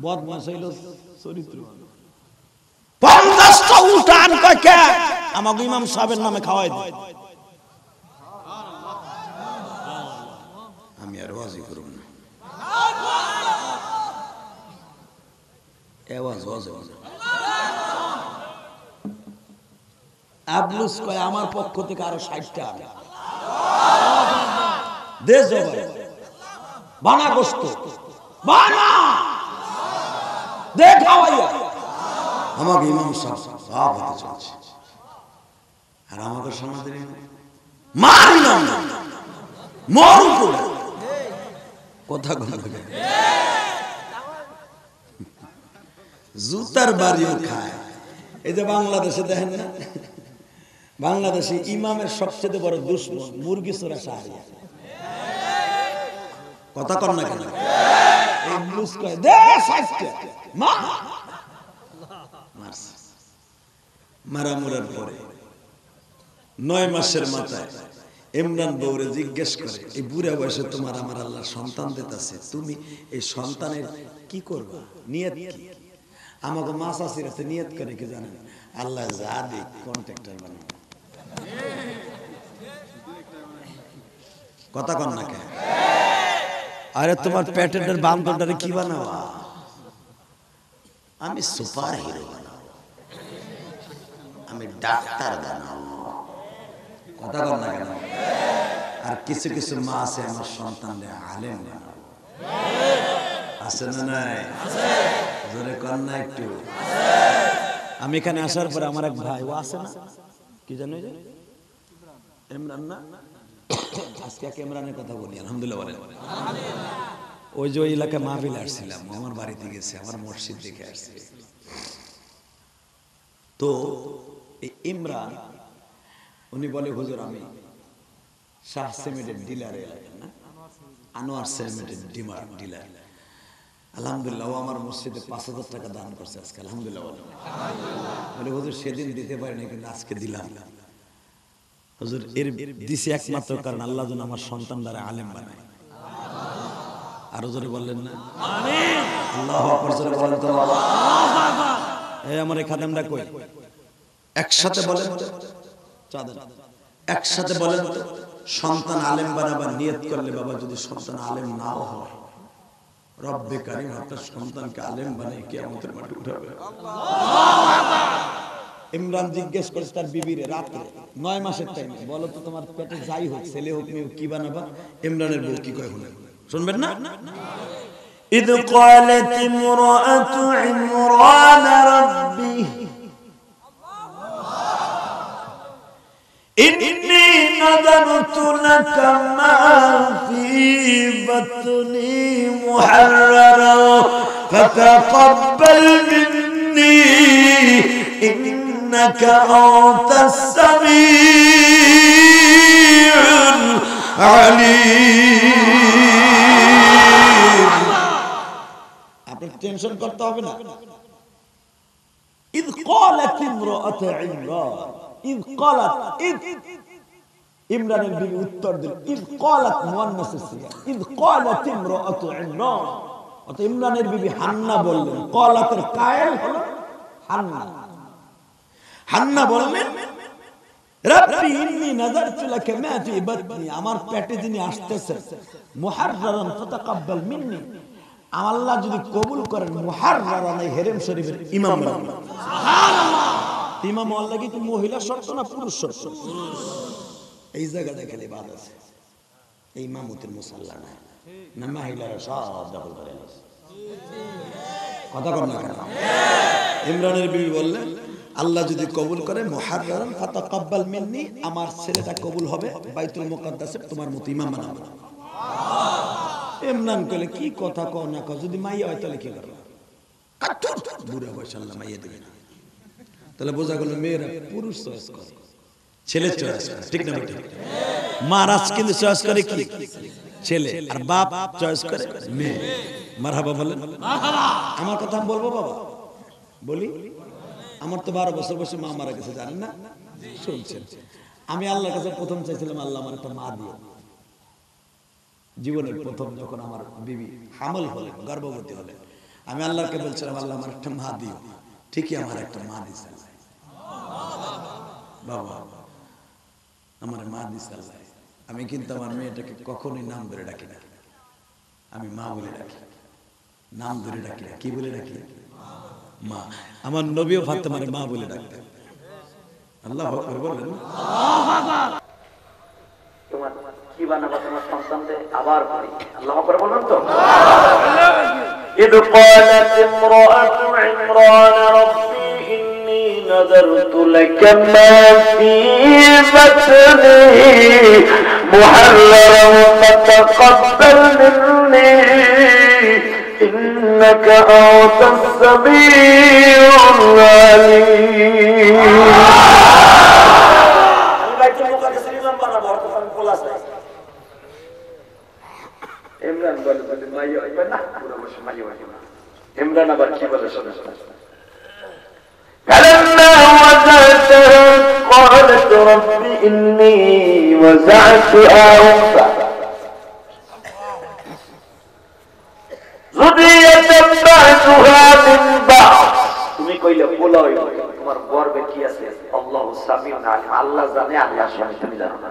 বদমাশ হইল চরিত্র 50টা উল্টান কয় কে আমাকে ইমাম সাহেবের নামে খাওয়াই দেয় আমি আর ওয়াজি করব না ওয়াজ আব্দুস কয় আমার পক্ষ থেকে আরো 60টা দেশ জবাই বানা গোশত বানা দেখাওয়াইয়া আমাকে ইমাম সাহেব হতে চলছে আর আমাকে সমাজের মারি না মরু করে কথা বলে জুতার বাড়িও খায় এই যে বাংলাদেশে দেখেন না বাংলাদেশে ইমামের সবচেয়ে বড় দুশমন মুরগি চোরা শাহরিয়া কথা কর না কেন এই ব্লুজ কয় দে সাইজটা মা মারামুরার পরে 9 মাসের মাথায় ইমরান বউরে জিজ্ঞেস করে এই বুড়া বয়সে তোমার আমার আল্লাহ সন্তান দিতেছে তুমি এই সন্তানের কি করবা নিয়ত কি আমাকে মাছ আসিরাতে নিয়ত করে কি জানেন আল্লাহ যা দিক কন্ট্রাক্টর বানাবে কথা কন না কেন আরে তোমার পেটের বান্দরটারে কি বানাবা আমি সুপার হিরো বানাবো আমি ডাক্তার বানাবো কথা কন না কেন আর কিছু কিছু মা আছে আমার সন্তানরে আলেম বানাবো আছে না নাই জোরে কন না একটু আমি এখানে আসার পরে আমার এক ভাই ও আছে না কি জানো যে ইমরান না আজকে ইমরানের কথা বলি আলহামদুলিল্লাহ বলেন ওই যে ওই এলাকায় মাহফিল আসছিলাম আমার বাড়িতে গেছে আমার মসজিদ দেখে আসছে তো এই ইমরান উনি বলে হুজুর আমি শাহ সিমেন্টের ডিলার এলাকা না আনোয়ার সিমেন্টের ডিলার আলহামদুলিল্লাহ ও আমার মসজিদে 5,000 টাকা দান করছে আজকে আলহামদুলিল্লাহ বলে হুজুর সেদিন দিতে পারিনি কিন্তু আজকে দিলাম হুজুর এর দিছি একমাত্র কারণ আল্লাহ যেন আমার সন্তান দ্বারা আলেম বানায় আরো জোরে বললেন না আমিন আল্লাহু আকবার জোরে বলেন তো আল্লাহু আকবার এই আমার এই খাদেমরা কই একসাথে বলেন তো চাঁদা একসাথে বলেন তো সন্তান আলেম বানাবার নিয়ত করলে বাবা যদি সন্তান আলেম নাও হয় রব্বে কারীম আপনার সন্তানকে আলেম বানিয়ে কিয়ামতের মাঠে উঠাবে আল্লাহু আকবার ইমরান জিজ্ঞেস করে তার বিবিরে রাতে 9 মাসের টাইমে বলো তো তোমার পেটে যাই হোক ছেলে হোক মেয়ে কি বানাবা ইমরানের বউ কি কয় শুনবেন না ইদ ক্বালাত ইমরাতু ইমরান রাব্বি ইন্নী নাযারতু লাকা মা ফি বাতনি মুহাররারা ফাতাকাব্বাল মিন্নী إنك أنت السميع العليم আপনার টেনশন করতে হবে না ইদ ক্বালাত ইমরাআতু ইমরান, ইদ ক্বালাত, ইদ ইমরানের বিবি উত্তর দিল, ইদ ক্বালাত মুয়ান্নাস সিগা, ইদ ক্বালাত ইমরাআতু ইমরান। অত ইমরানের বিবি হান্না বললেন, ক্বালাতের কায়েল হলো হান্না। হান্না বললেন, রব্বি ইন্নী নাযারতু লাকা মা ফি বাতনি, আমার পেটে যিনি আসতেছে, মুহাররারান ফাতাকাব্বাল মিন্নি, আল্লাহ যদি কবুল করেন মুহাররারান, এই হেরেম শরীফের ইমাম বানাবেন। সুবহানাল্লাহ। ইমাম আল্লাহ কি মহিলা শর্ত না পুরুষ শর্ত? এই জায়গাটা খালি বাদ আছে, এই ইমামতের মুসাল্লা না, না মহিলারা সব দখল করে নিয়েছে। কথা কর না কেন? ইমরানের বিবি বললেন, আল্লাহ যদি কবুল করে মুহাররারান ফাতাকাব্বাল মিন্নি, আমার ছেলেটা কবুল হবে, বাইতুল মুকাদ্দাসে তোমার মত ইমাম বানাবো। ইমরান কইলে কি কথা কও না কও, যদি মাইয়া হয় তাহলে কি করবে? বুড়া বয়স আল্লাহ মাইয়া দেবে না। তাহলে বোঝা গেল মেয়েরা পুরুষ চয়েস করে, ছেলে চয়েস করে, ঠিক না? ঠিক। মহারাজ কিন্তু চয়েস করে কি? ছেলে। আর বাপ চয়েস করে মেয়ে। মারহাবা বলেন। আমার কথা আমি বলবো বাবা, বলি। আমার তো 12 বছর বয়সে মা মারা গেছে, জানেন না? শুনছেন? আমি আল্লাহর কাছে প্রথম চাইছিলাম, আল্লাহ আমার একটা মা দিও। জীবনের প্রথম যখন আমার বিবি হামল হলেন, গর্ভবতী হলেন, আমি আল্লাহকে বলছিলাম, আল্লাহ আমার একটা মা দিও। ঠিকই আমার একটা মা দিছে বাবা, আমার মা দিছে আল্লাহ। আমি কিন্তু আমার মেয়েটাকে কখনোই নাম ধরে ডাকি না, আমি মা বলে ডাকি, নাম ধরে ডাকি না। কি বলে ডাকি? মা। আমার নবীও ফাতেমারে মা বলে ডাকতেন। আল্লাহু আকবার বলেন। তোমার কি বানাবা তোমার সন্তানদের? আবার পড়ি আল্লাহু আকবার বলুন তো। إذ قالت امرأة عمران ربي إني نذرت لك ما في بطني محررا فتقبل مني إنك أنت السميع العليم. ইমরান বলে বলে মাইয়া হইবে না, পুরো বসে মাইয়া হইবে না। ইমরান আবার কি বলে শোনো। فلما وضعتها قالت رب إني وضعتها أنثى ذرية بعضها من بعض. তুমি কইলে বলা হইলো তোমার গর্ভে কি আছে? আল্লাহু সামিউন আলিম, আল্লাহ জানে, আল্লাহ শুনে, তুমি জানো না।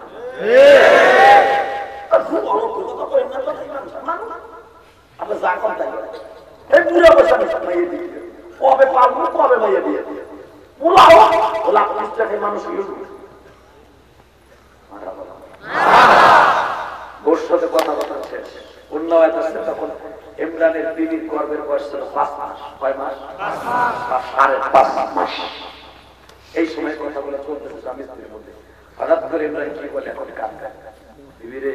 ইমরানের বিবির গর্ভের বয়স ছিল 5 মাস। কয় মাস? 5.5 মাস। এই সময় কথা বলে চলতেছে স্বামী স্ত্রীর মধ্যে। হঠাৎ করে ইমরান কি বলে, এখন কাঁদে, বিবিরে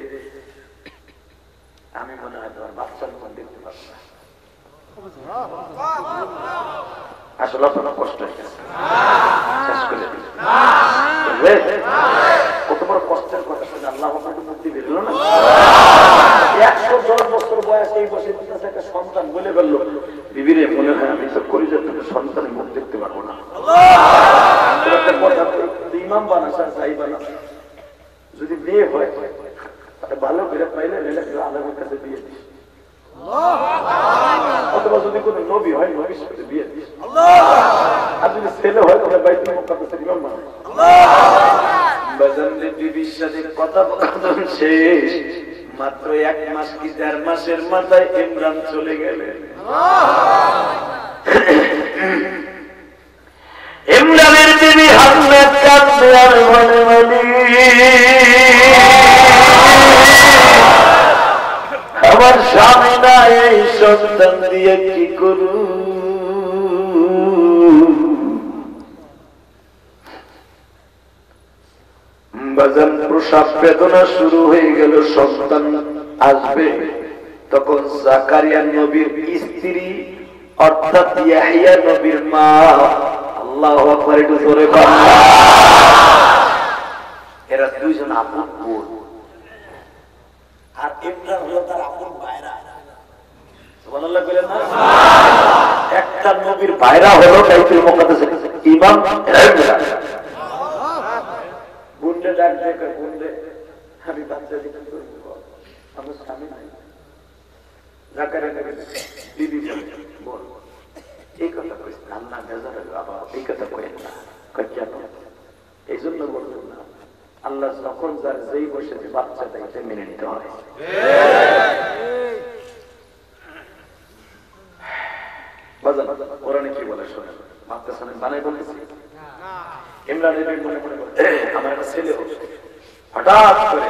আমি মনে হয় তোমার বাচ্চার মন দেখতে পাবো না। আসলে আপনার কষ্ট হয়ে গেছে, শেষ করে দিল। কত বড় কষ্টের কথা শুনে আল্লাহ আপনাকে মুক্তি বেরোল না। 110 বছর বয়স, এই বছর একটা সন্তান বলে ফেললো, বিবিরে মনে হয় আমি তো কলিজার থেকে সন্তানের মুখ দেখতে পারবো না। ইমাম বানাস আর যাই বানাস, যদি বিয়ে হয় ভালো করে পাইলে আল্লাহর কাছে বিয়ে দিস, অথবা যদি কোনো নবী হয় নবীর সাথে বিয়ে দিস, আর যদি ছেলে হয় তাহলে বাইতুল মুকাদ্দাসের ইমাম বানাস। বাজানদের বিবির সাথে কথা বলার শেষ মাত্র 1 মাস কি 1.5 মাসের মাথায় ইমরান চলে গেলেন। ইমরানের বিবি হান্না কাঁদতে আর মনে মনে, আমার স্বামী না, এই সন্তান দিয়ে কি করু? বাজান প্রসব বেদনা শুরু হয়ে গেল, সন্তান আসবে। তখন জাকারিয়া নবীর স্ত্রী অর্থাৎ ইয়াহিয়া নবীর মা, আল্লাহু আকবার, একটু জোরে বল। এরা দুইজন আপন বোন, আর ইমরান হলো তার আপন ভাইরা। সুবহানাল্লাহ বলেন না? একটা নবীর ভাইরা হলো বাইতুল মুকাদ্দাসে ইমাম ইমরান বুনলে ডাক দেখে বুনলে আমি বাচ্চা দিতে করবো আমার স্বামী নাই জাকারিয়া নবী বিবি বল এই কথা কইস আল্লাহ বেজার বাবা এই কথা কইেন না কেন এই জন্য বলবেন না আল্লাহ যখন যার যেই বসে যে বাচ্চা দেয় মেনে নিতে হয় কোরআনে কি বলে শোনেন মাদ্রাসানে বানাই বলতেছি ইমরান নবী মনে মনে বলে আমার একটা ছেলে হচ্ছে হঠাৎ করে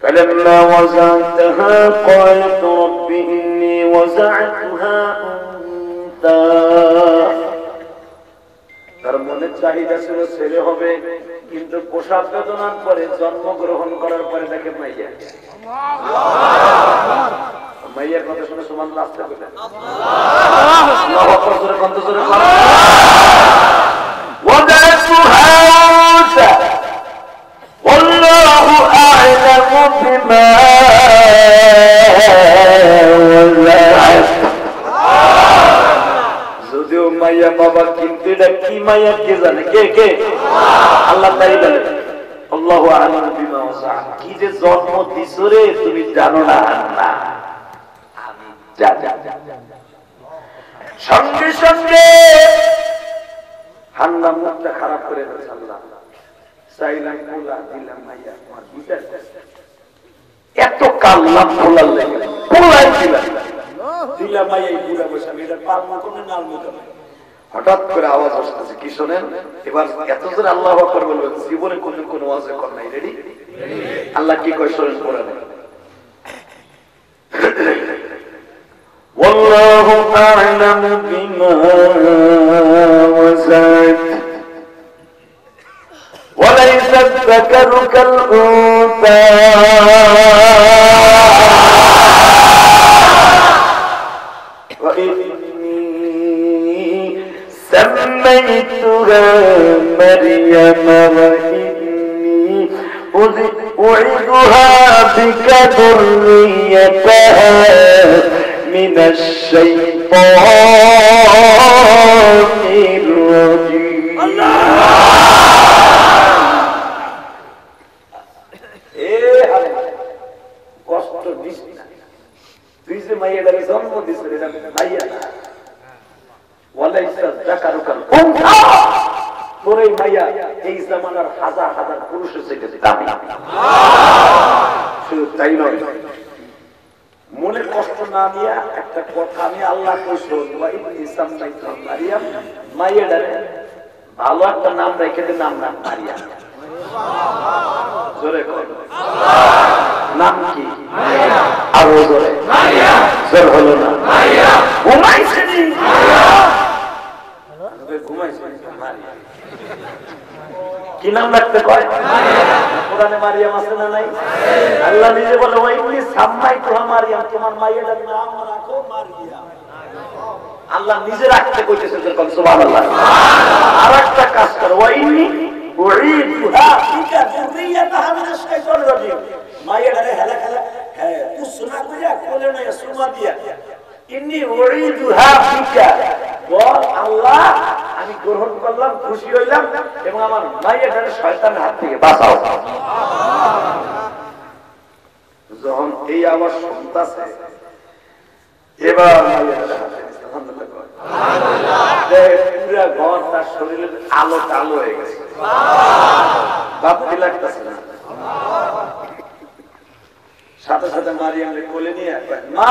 فلما وزعتها قالت رب إني وزعتها أنثى তার মনে চাহিদা ছিল ছেলে হবে কিন্তু প্রসব বেদনার পরে জন্মগ্রহণ করার পরে দেখে মাইয়া মাইয়ার কথা শুনে সমান লাস্টে বললেন আল্লাহু আকবার জোরে কন্ত জোরে وضعتها أنثى والله أعلم بما وضعت যদিও মাইয়া বাবা কিন্তু এটা কি মাইয়া কে জানে কে আল্লাহ তাই জানে আল্লাহু আ'লাম বিমা ওয়াসা'ত কি যে জন্ম দিছো রে তুমি জানো না আল্লাহ আমি জানি সঙ্গে সঙ্গে হান্নান মুখটা খারাপ করে দিয়েছে আল্লাহ চাইলাম পোলা দিলাম মাইয়া আমার বিচার এত কাল্লাম পোলার লেগে পোলাই দিলাম মাইয়া এই বুড়া বসে আমি এটা পালমা কোনো নালমো কেন হঠাৎ করে আওয়াজ আসতেছে কি শোনেন এবার এত জোরে আল্লাহু আকবার বলবেন জীবনে কোন ওয়াজে কর নাই রেডি আল্লাহ কি কয় শোনেন কোরআনে والله أعلم بما وزعت وليس الذكر كالأنثى وإني سميتها مريم وإني أعيذها بك ذريتها من الشيطان الرجيم কষ্ট দিস না তুই যে মাইয়াটাকে জন্ম দিস মাইয়া না ওয়ালাইসা যাকারু কাল উনসা তোর এই মাইয়া এই জামানার হাজার হাজার পুরুষের চাইতে দামি শুধু তাই নয় মনে কষ্ট না নিয়ে একটা কথা আমি আল্লাহ মারিয়াম মাইয়াডারে ভালো একটা নাম রেখে দে নাম না মারিয়াম জোরে কর নাম কি আরো জোরে জোর হলো না ঘুমাইছে কি নাম রাখতে কয় কোরআনে মারিয়াম আছে না নাই আল্লাহ নিজে বলে ওয়াইনি সাম্মাইতুহা মারিয়াম তোমার মাইয়াটার নাম রাখো মারিয়াম আল্লাহ নিজে রাখতে কইতেছে যখন সুবহানাল্লাহ আরেকটা কাজ করো ওয়াইনি উঈদুহা বিকা যুররিয়াতাহা মিনাশ শাইতানির রাজিম মাইয়াটারে হেলা খেলা কুসনা কইরা কোলে না সুমা দিয়া ইন্নী উঈদুহা বিকা বল আল্লাহ আমি গ্রহণ করলাম খুশি হইলাম এবং আমার মাইয়াটারে শয়তানের হাত থেকে বাঁচাও যখন এই আওয়াজ শুনতাছে এবার মাইয়াটারে হাতে আলহামদুলিল্লাহ পুরা ঘর তার শরীরের আলো চালু হয়ে গেছে ভাবতে লাগতেছে না সাথে সাথে মারিয়ামকে কোলে নিয়ে মা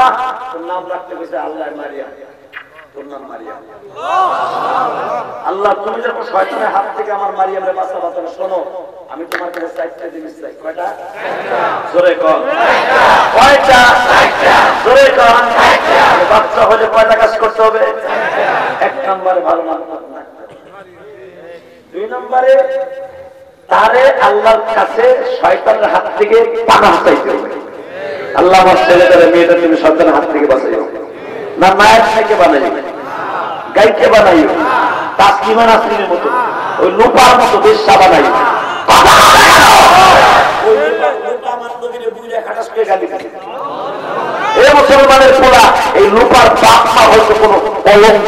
তোর নাম রাখতে গেছে আল্লাহ মারিয়াম তোর নাম মারিয়াম আল্লাহ তুমি যখন শয়তানের হাত থেকে আমার মারিয়ামের বাঁচা বাঁচানো শোনো আমি তোমার কাছে চারটা জিনিস চাই কয়টা জোরে কর কয়টা জোরে কর বাচ্চা হলে কয়টা কাজ করতে হবে এক নম্বরে ভালো নাম দুই নম্বরে তারে আল্লাহর কাছে শয়তানের হাত থেকে পানাহ চাইতে হবে আল্লাহ আমার ছেলেটারে মেয়েটা তুমি শয়তানের হাত থেকে বাঁচাইও না মায়ের থেকে বানাইও গাইকে বানাইও তাসলিমা নাসরিনের মতো ওই লোপার মতো বেশ্যা বানাইও এই মুসলমানের পোলা এই লোপার বাপ মা হয়তো কোনো কলঙ্ক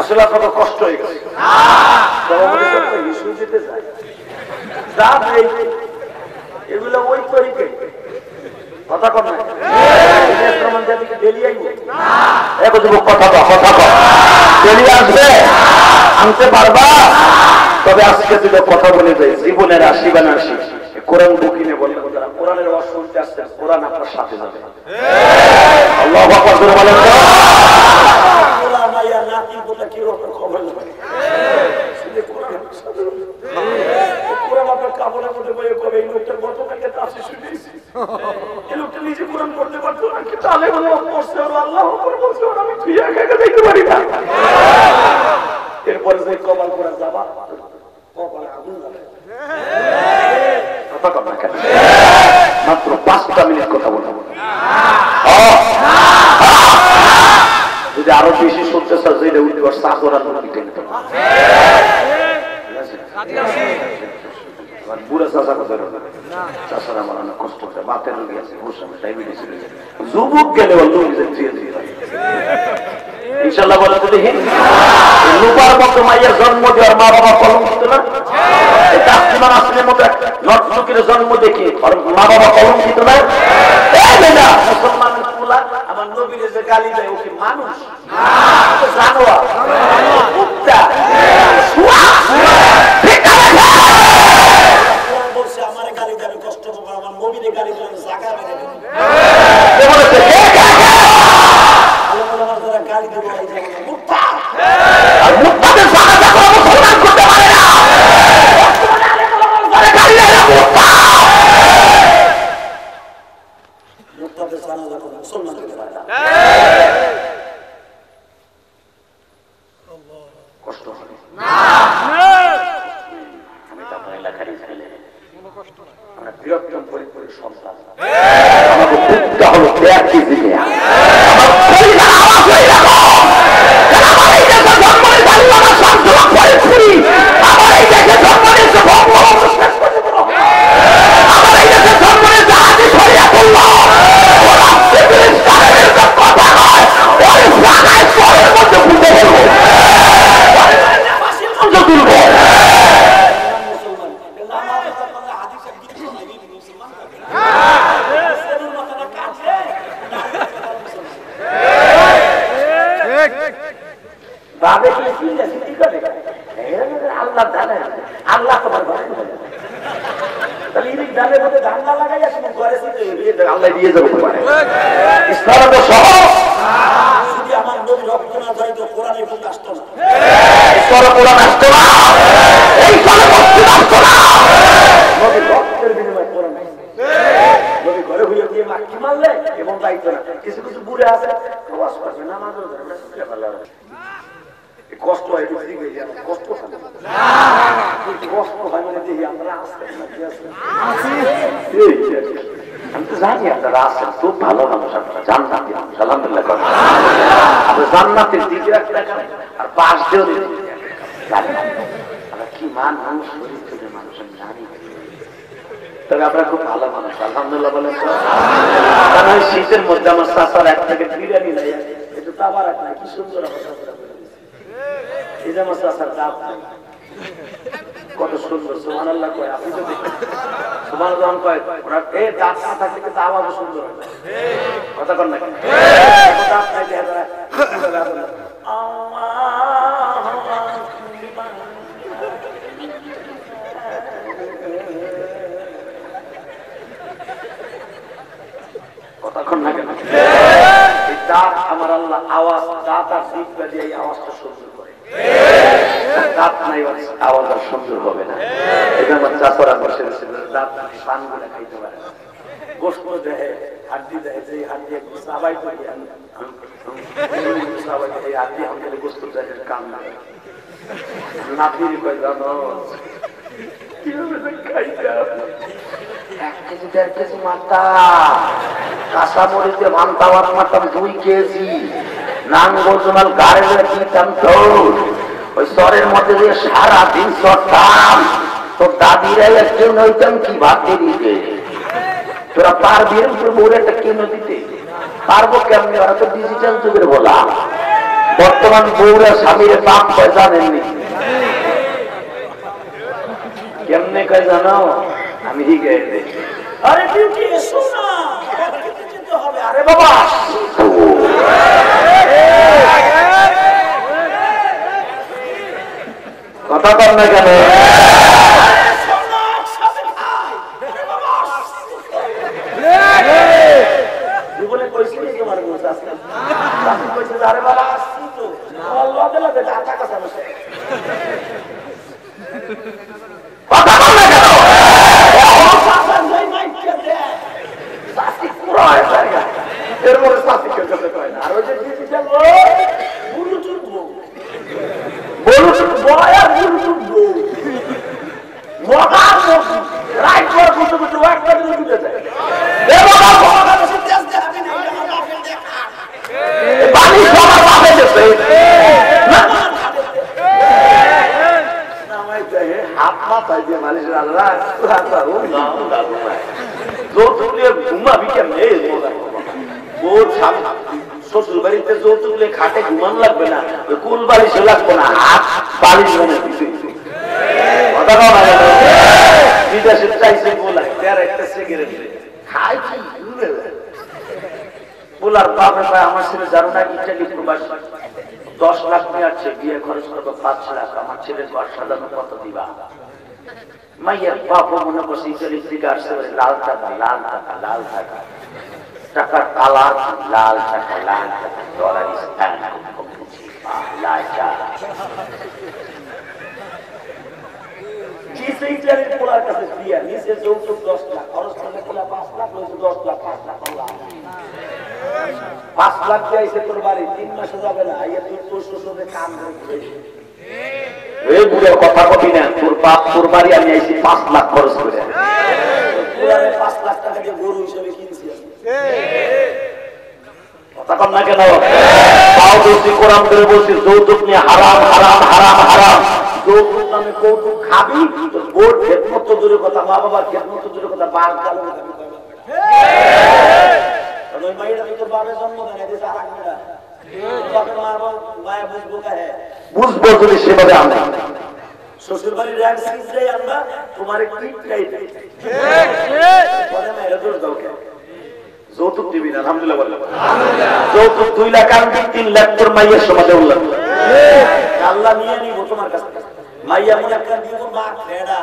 আসলে আপনার কষ্ট হয়ে গেছে হিসু দিতে যায় এগুলো ওই তরিকে কথা কর না আসবে আনতে পারবা তবে আজকে যদি কথা বলে যায় জীবনের আসি বা না আসি কোরআন বুকিনে বললে কোরআনের আওয়াজ শুনতে আসছে কোরআন আপনার সাথে যাবে আল্লাহু আকবার বলে বলেন তো কোরআন মাইয়া নাতি বলে কি রকম খবর নেবে শুনে কোরআন সাথে কোরআন আপনার কাপড়ের মধ্যে বলে কবে এই লোকটার গতকালকে তাফসীর শুনেছি এই লোকটা নিজে কোরআন পড়তে পারতো না কিন্তু আলেম হলো পড়ছে আর আল্লাহু আকবার বলছে আর আমি তুই একা একা দেখতে পারি না এরপরে যে কবাল করে যাবা কপালে আগুন লাগে মাত্র 5টা মিনিট কথা বলবো যদি আরো বেশি শুনতে চাও যে উঠবার চাকর আর পিঠে নিতে বুড়া চাষা কথা চাষার আমার অনেক কষ্ট হচ্ছে বাতের রোগী আছে ডায়াবেটিস যুবক গেলে ইনশাল্লাহ বলে তো দেখি রূপার মতো মাইয়ের জন্ম দেওয়ার মা বাবা কলঙ্কিত না এটা আসমান আসনের মতো নর্তকীর জন্ম দেখি মা বাবা কলঙ্কিত না মুসলমান কুলা আমার নবীর যে গালি দেয় ওকে মানুষ জানোয়ার কুত্তা বলছে আমার গালি দেবে কষ্ট পাবো আমার নবীর গালি দেবে জায়গা মেরে দেবে গালি দেবে মুক্তা আর মুক্তাদের জায়গা দেখো মুসলমান করতে পারে না মুক্তাদের জায়গা দেখো মুসলমান করতে পারে না কষ্ট হবে না আমি তো আপনার এলাকারই ছেলে আমরা বৃহত্তম পরিবারের সন্তান আমাকে বুঝতে হলো দেয়ার কি দিকে আমার পরিবার আওয়াজ হয়ে রাখো আমার এই দেশে জন্ম নিয়েছে আল্লাহ শান্তলা করে ছুরি আমার এই দেশে জন্ম নিয়েছে বঙ্গবন্ধু শেষ করে দেব আমার এই দেশে জন্ম নিয়েছে আদি শরিয়াতুল্লাহ ওরা সিভিল স্টারের কথা নয় ওই জায়গায় শহরের মধ্যে ফুটে ফেলবো ফাঁসির মঞ্চ তুলবো আল্লাহ জানে আল্লাহ তোমার ঘরে তাহলে ইলিশ ডালের মধ্যে ধান্দা লাগাই আসলে ঘরে আল্লাহ দিয়ে যাবে তোমার ইসলাম তো সহজ যদি আমার নবী রক্ত না ধরে তো কোরআনে বুক আসতো না কোরআন আসতো না এই সরে বস্তু আসতো না নবী রক্তের বিনিময়ে কোরআন নবী ঘরে হইয়া দিয়ে মাকি মারলে এবং দায়িত্ব না কিছু কিছু বুড়ে আছে প্রবাস করবে না আমাদের কষ্ট হয় কষ্ট কষ্ট হয় মানে দেখি আমরা আমি তো জানি আপনারা আছেন খুব ভালো মানুষ আপনারা জান্নাতি মানুষ আলহামদুলিল্লাহ আপনার জান্নাতের দিকে আর পাশ দিয়েও আমরা কি মানুষ মানুষ আমি জানি তবে আপনারা খুব ভালো মানুষ আলহামদুলিল্লাহ বলেন কারণ ওই শীতের মধ্যে আমার চাচার এক থেকে বিরিয়ানি দেয় একটু তাবার এক না কি সুন্দর এই যে আমার চাচার দাঁত কত সুন্দর সুবহানাল্লাহ কয় আপনি তো দেখেন সুবহানাল্লাহ কয় ওরা এই দাঁত না থাকলে কিন্তু আওয়াজও সুন্দর হয় কথা কর না দাঁত থাকলে কতক্ষণ না কেন এই দাঁত আমার আল্লাহ আওয়াজ দাঁত আর জিহ্বা দিয়ে এই আওয়াজটা সুন্দর করে দাঁত নাই আওয়াজ আর সুন্দর হবে না এটা আমার চাচারা বসে বসে দাঁত পান গুলা খাইতে পারে না গোস্ত দেয় হাড্ডি দেয় যে হাড্ডি সবাই তো সবাই এই হাড্ডি আমাদের গোস্ত দেয় কাম না নাতির কয় জানো কিভাবে খাইতে হবে 1 কেজি 1.5 কেজি মাথা কাঁচা মরিচে ভান্তা ভাত মারতাম 2 কেজি নাঙ্গল জোনাল গাড়ি দিতাম তো ওই চরের মধ্যে যে সারাদিন চড়তাম তোর দাদিরা একজন হইতাম কি ভাবতে দিতে তোরা পারবি বউরে একটা কেন দিতে পারবো কেমনি ওরা তো ডিজিটাল যুগের বলা বর্তমান বউরা স্বামীর বাপ কয় জানেননি? কেমনে কয় জানো? আমি গায়ে দিই, আরে ডিউটি এসো না, যেতে হবে। আরে বাবা কথা কর না কেন? জীবনে কইছি তোমার আরে বাবা আসছি তো কথা বল না কেন? এরপরে সাথীকে কাছে কয় না। আর ওই যে ডিজিটাল ব্লুটুথ ব্লুটুথ বয় আর ব্লুটুথ মগা রাইট ফর ব্লুটুথ ওয়ার্ক করে দিতে যায়। এ বাবা মগা বেশি তেজ দে আমি না দেখা পানি সবার বাপে গেছে না নামাই যায় হাত মাথায় দিয়ে মালিশ আল্লাহ সুবহানাল্লাহ আল্লাহ যৌতুকলে ঘুমাবি কেমনে? বোর শ্বশুর বাড়িতে যৌতুকলে খাটে ঘুমান লাগবে না, কুল বালিশে লাগবে না, হাত বালিশ মনে বিদেশে চাইছে বলা একটা সিগারেট খাই বলার বাপে ভাই আমার ছেলে জানো না ইটালি প্রবাসী 10 লাখ নিয়ে আসছে, বিয়ে খরচ করবো 5 লাখ, আমার ছেলের ঘর সাজানো কত দিবা? মাইয়ের বাপও মনে করছে ইটালি থেকে আসছে লাল টাকা লাল টাকা লাল টাকা, টাকার কালার লাল টাকা লাল টাকা, ডলার স্ট্যান্ড লাল টাকা পোলার কাছে দিয়া নিচে যৌতুক 10 লাখ খরচ করলে পোলা 5 লাখ 10 লাখ 5 লাখ 5 লাখ দিয়েছে তোর বাড়ি 3 মাসে যাবে না, আইয়া তুই তোর শ্বশুরে কাম করে এই বুড়ো কথা কবি না, তোর বাপ তোর বাড়ি আমি আইছি 5 লাখ খরচ করে পোলারে 5 লাখ টাকা দিয়ে গরু হিসেবে কিনছি কথা কম না কেন? তাও বলছি কোরআন করে বলছি যৌতুক নিয়ে হারাম হারাম হারাম হারাম। যৌতুক নামে কৌতুক খাবি তোর বোর খেদমত তো দূরের কথা, মা বাবার খেদমত তো দূরের কথা, বার চালু ওই মাইরা তোর বাবার জন্ম দেয় না আর আগে মায়া বুঝবো কাহে? বুঝবো যদি সেভাবে আমরা শ্বশুর বাড়ির র্যাঙ্ক সিক্সটাই আমরা তোমার ক্লিপটাই দেয় পরে মায়েরা তোর দাও কেন? যৌতুক দিবি না? আলহামদুলিল্লাহ বললাম যৌতুক 2 লাখ আনবি 3 লাখ তোর মাইয়ের সমাজে উল্লাম আল্লাহ নিয়ে নিব তোমার কাছ থেকে। মাইয়া মনে একটা দিব মা ফেড়া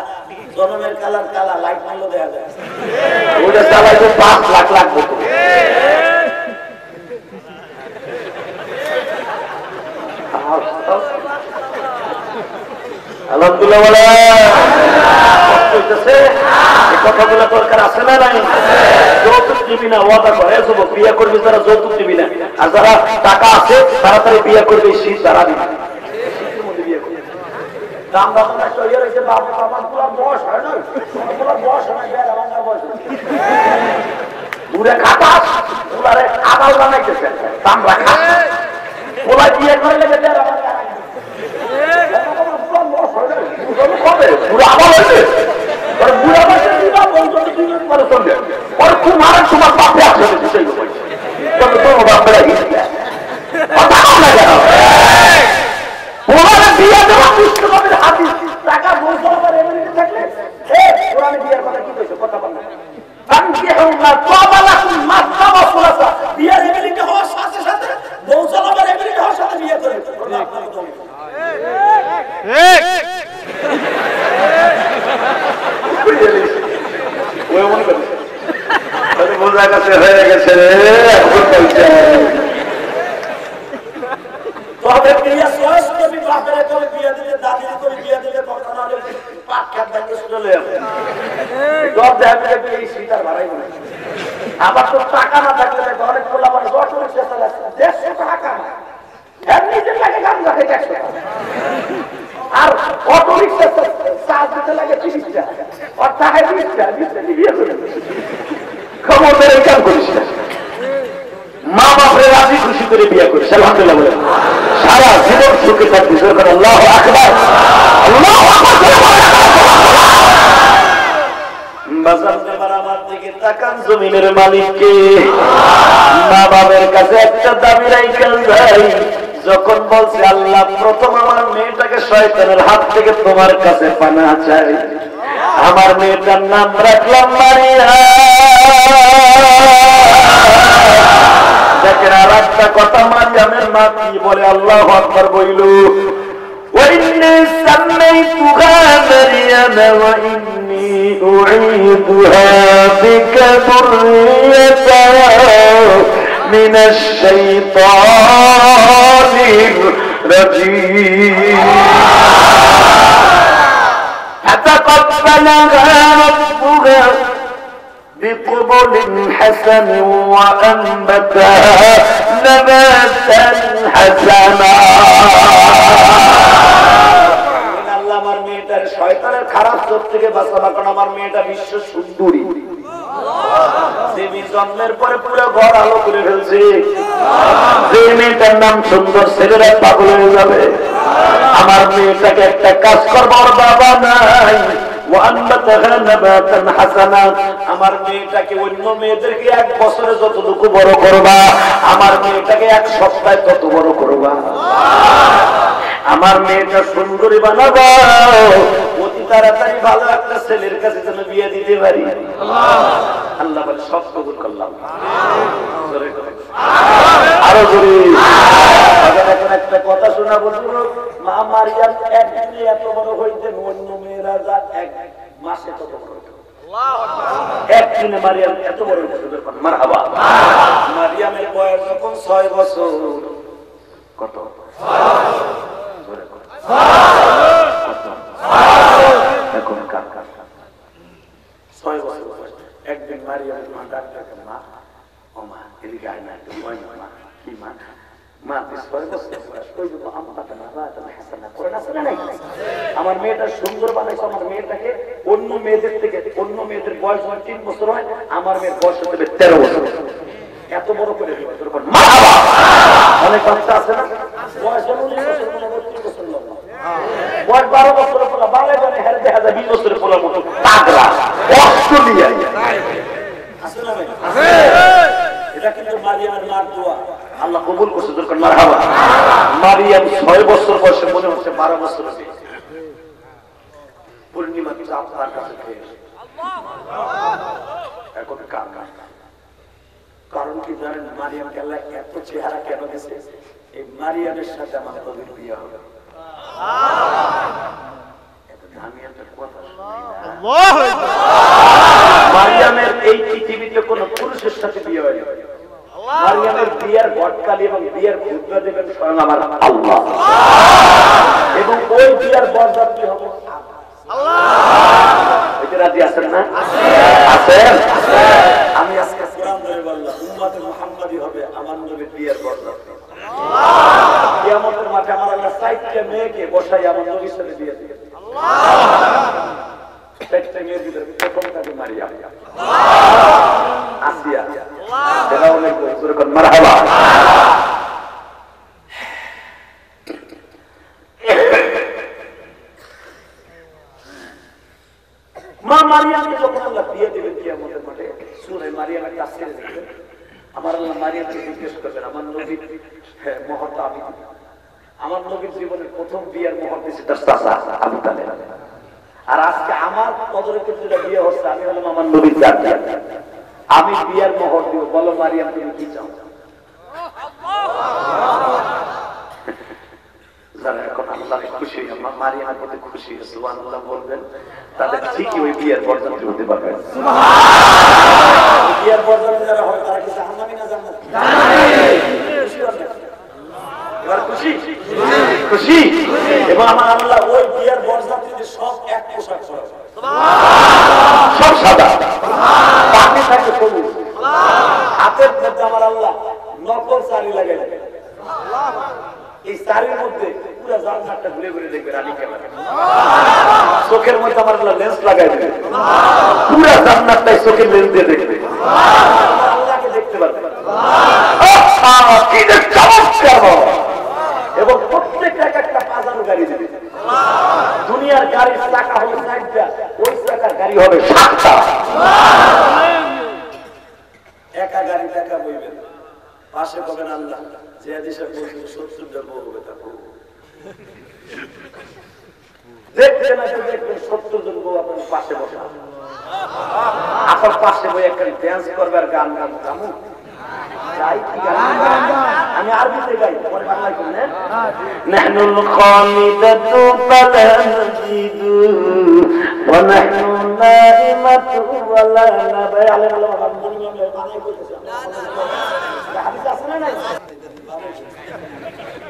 জনমের কালার কালা লাইট মারলো দেখা যায় ওটা চালাইতে 5 লাখ লাগবে তো। আলহামদুলিল্লাহ বলে কথাগুলো দরকার আছে না নাই? যৌতুক দিবি না ওয়াদা করে যুবক, বিয়ে করবি যারা যৌতুক দিবি না, আর যারা টাকা আছে তাড়াতাড়ি বিয়ে করবে শীত যারা দিবি শীতের মধ্যে বিয়ে করবে। দাম দাম একটা ইয়ে রয়েছে বাবা আমার পুরো বয়স হয় না, পুরো বয়স হয় না, আমার বয়স পুরে খাটাস পুরারে আদাল বানাইতেছে দাম রাখা ওলা বিয়ে করে লেগে দেয় আমার কবে পুরো আবার হয়েছে বুড়া বয়সে দিবা বলতো 2 মিনিট পরে চলবে ওর খুব মারার তোমার বাপে আসবে সেই বয়সে তোমার বাপেরা হিসেবে কথা বল না কেন? ওরা বিয়ে দেওয়া পুস্তকের হাদিস টাকা বলছো আবার এমনিতে থাকলে কোরআনে বিয়ের কথা কি কইছে? কথা বল না আনকিহুনা তাবালাকুম মাসতাবা সুলাসা, বিয়ের এমনিতে হওয়ার সাথে সাথে বলছো আবার এমনিতে হওয়ার সাথে বিয়ে করে বোঝা গেছে হয়ে গেছে তবে বিয়ে সহজ কবি বাপের করে বিয়ে দিলে দাদির করে বিয়ে দিলে কথা না হলে পাক খাত ব্যাংকে চলে যাবে দর দেবে এই সিটার ভাড়াই বলে। আবার তো টাকা না থাকলে অনেক খোলা মানে 10 লাখ চেষ্টা লাগছে 150 টাকা না এমনিতে লাগে গান রাখে 100 টাকা আর অটো রিক্সা চার্জ দিতে লাগে 30 টাকা আর টাকা 20 টাকা বিয়ে করে খবর বের কাম করিস না, মা বাপের রাজি খুশি করে বিয়ে করিস আলহামদুলিল্লাহ বলে সারা জীবন সুখে থাকবি। আল্লাহু আকবার আল্লাহু আকবার। আমার দিকে তাকান জমিনের মালিককে, মা বাবার কাছে একটা দাবি রাখেন ভাই যখন বলছে আল্লাহ প্রথম আমার মেয়েটাকে শয়তানের হাত থেকে তোমার কাছে পানা চাই, আমার মেয়েটার নাম রাখলাম মারিয়া। দেখেন আর একটা কথা, মারিয়ামের মা কি বলে, আল্লাহু আকবার বইল, وإني سميتها مريم وإني أعيذها بك ذريتها من الشيطان الرجيم فتقبلها ربها بقبول حسن وأنبتها نباتا حسنا। আমার মেয়েটার শয়তানের খারাপ চোখ থেকে বাঁচাবার, কারণ আমার মেয়েটা বিশ্ব সুন্দরী, জন্মের পরে পুরো ঘর আলো করে ফেলছে। যে মেয়েটার নাম সুন্দর, ছেলেরা পাগল হয়ে যাবে। আমার মেয়েটাকে একটা কাজ করবার বাবা নাই, আমার মেয়েটাকে অন্য মেয়েদেরকে 1 বছরে যতটুকু বড় করবা, আমার মেয়েটাকে 1 সপ্তাহে তত বড় করবা। আমার মেয়েটা সুন্দরী বানাবো, অতি তাড়াতাড়ি ভালো একটা ছেলের কাছে যেন বিয়ে দিতে পারি। আল্লাহ বলে সব কবুল করলাম। আরো জোরে এখন একটা কথা শোনা বলবো, মা মারিয়াম একদিনে এত বড় হইতেন, অন্য মেয়েরা যা 1 মাসে তত বড় হইত। একদিনে মারিয়াম এত বড় হইত। মারহাবা। মারিয়ামের বয়স যখন 6 বছর, কত? এখন কার 6 বছর। একদিন মারিয়ামের মা ডাক্তারকে, মা ও মা এদিকে আয় না, একটু ভয় না। মা কি মা? আমার মেয়েটা সুন্দর বানাইছে, আমার মেয়েটাকে অন্য মেয়েদের থেকে, অন্য মেয়েদের বয়স 3 বছর হয়, আমার মেয়ের বয়স হবে 13 বছর। এত বড় করে অনেক বাচ্চা আছে না, বয়স 19 বছর, 30 বছর, বয়স 12 বছর, 20 বছরের পোলার মতো তাগড়া অস্ট্রেলিয়া। এটা কিন্তু মারিয়ামের মার দোয়া, আল্লাহ কবুল করছে। দরকার মারহাবা। মারিয়াম 6 বছর বয়সে মনে হচ্ছে 12 বছর। পূর্ণিমা চাপ তার কাছে খেয়ে এখন কারণ কি জানেন? মারিয়ামকে আল্লাহ এত চেহারা কেন দিয়েছে? এই মারিয়ামের সাথে আমার নবীর বিয়ে হবে। মারিয়ামের এই পৃথিবীতে কোন পুরুষের সাথে বিয়ে হয় না। মারিয়ামের বিয়ের ঘটকালি এবং বিয়ের খুতবা দেবেন স্বয়ং আমার আল্লাহ, এবং ওই বিয়ের বরযাত্রী হবে আল্লাহ। রাজি আছেন না? আছেন? আমি আজকে কোরআন ধরে বললাম, উম্মতে মুহাম্মাদি হবে আমার নবীর বিয়ের বরযাত্রী। কিয়ামতের মাঠে আমার আল্লাহ 4টা মেয়েকে বসাই আমার নবীর সাথে বিয়ে দিবে। আল্লাহ 4টা মেয়ের ভিতরে প্রথমটাকে মারিয়াম, আসিয়া, এরা অনেক বড় মারহাবা। মা মারিয়ামকে যখন আল্লাহ বিয়ে দিবেন কিয়ামতের মাঠে, সূরা মারিয়ামের তাফসীরে দেখবেন, আমার আল্লাহ মারিয়ামকে জিজ্ঞেস করবেন, আমার নবীর মহরটা আমি দিব। আমার নবীর জীবনের প্রথম বিয়ের মহর দিয়েছে তার চাচা আবু তালেব। আর আজকে আমার কদরকে যেটা বিয়ে হচ্ছে, আমি হলাম আমার নবীর জাতি, আমি বিয়ের মোহর দিব। বলো মারিয়াম তুমি কি চাও? যারা এখন আল্লাহ খুশি, আমার মারিয়ামের প্রতি খুশি, সুবহানাল্লাহ বলবেন, তাদের ঠিকই ওই বিয়ের বরযাত্রী হতে পারবে। বিয়ের বরযাত্রী যারা হয় তারা কি জাহান্নামী না জান্নাতি? এবার খুশি খুশি। এবং আমার আল্লাহ ওই বিয়ের বরযাত্রীদের সব এক পোশাক পরে, সব সাদা, পাখি থাকে সবুজ, হাতের মধ্যে আমার আল্লাহ নকল শাড়ি লাগাই। এই শাড়ির মধ্যে পুরো জান্নাতটা ঘুরে ঘুরে দেখবে রানী কেমন। চোখের মধ্যে আমার আল্লাহ লেন্স লাগাই দেবে, পুরো জান্নাতটাই চোখের লেন্স দিয়ে দেখবে, আল্লাহকে দেখতে পারবে। এবং প্রত্যেকটা একটা পাজারো গাড়ি দেবে। দুনিয়ার গাড়ির চাকা হলো 4টা, ওই চাকার গাড়ি হবে 7টা। একা গাড়ি টাকা বইবেন, পাশে পাবেন আল্লাহ, দেখতে না দেখবেন 70 জন বউ আপনার পাশে বসা, আপনার পাশে বই একটা ড্যান্স করবে আর গান গান গামু আমি আরবিতে গাই, পরে বাংলায় বললেন নাহনুল খামিদাতু ফালা নাজিদু ওয়া নাহনু নাইমাতু ওয়ালা নাবাই আলাইহিস সালাম।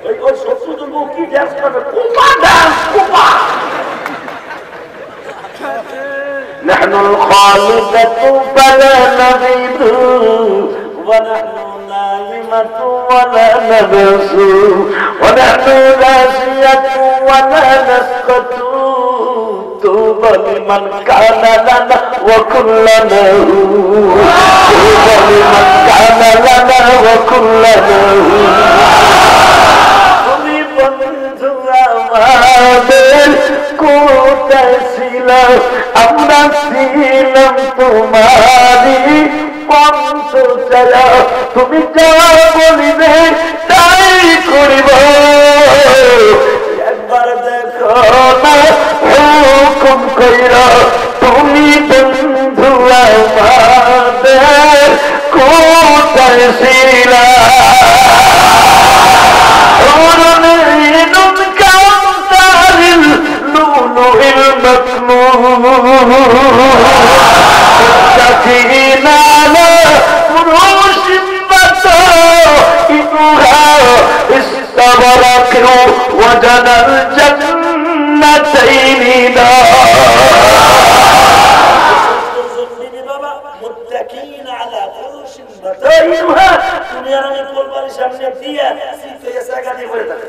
ওই 70 জন বউ কি ড্যান্স করবে? কুপা ডান্স, কুপা। نحن الخالقة فلا نغيب ونحن نائمة ولا نبس ونحن ناسية ولا نسقط طوبى لمن كان لنا وكلنا طوبى لمن كان لنا وكلنا আমাদের কোথায় ছিল আমরা ছিলাম তোমারই পঞ্চচারা, তুমি যা বলিবে তাই করিব, একবার দেখো না হুকুম কইরা তুমি বন্ধু আমাদের কোথায় ছিল وجد الجنتين متكئين على فرش بطائنها দুনিয়ার আমি কোরবানির সামনে দিয়ে সিটে জায়গা দিয়ে পড়ে থাকে।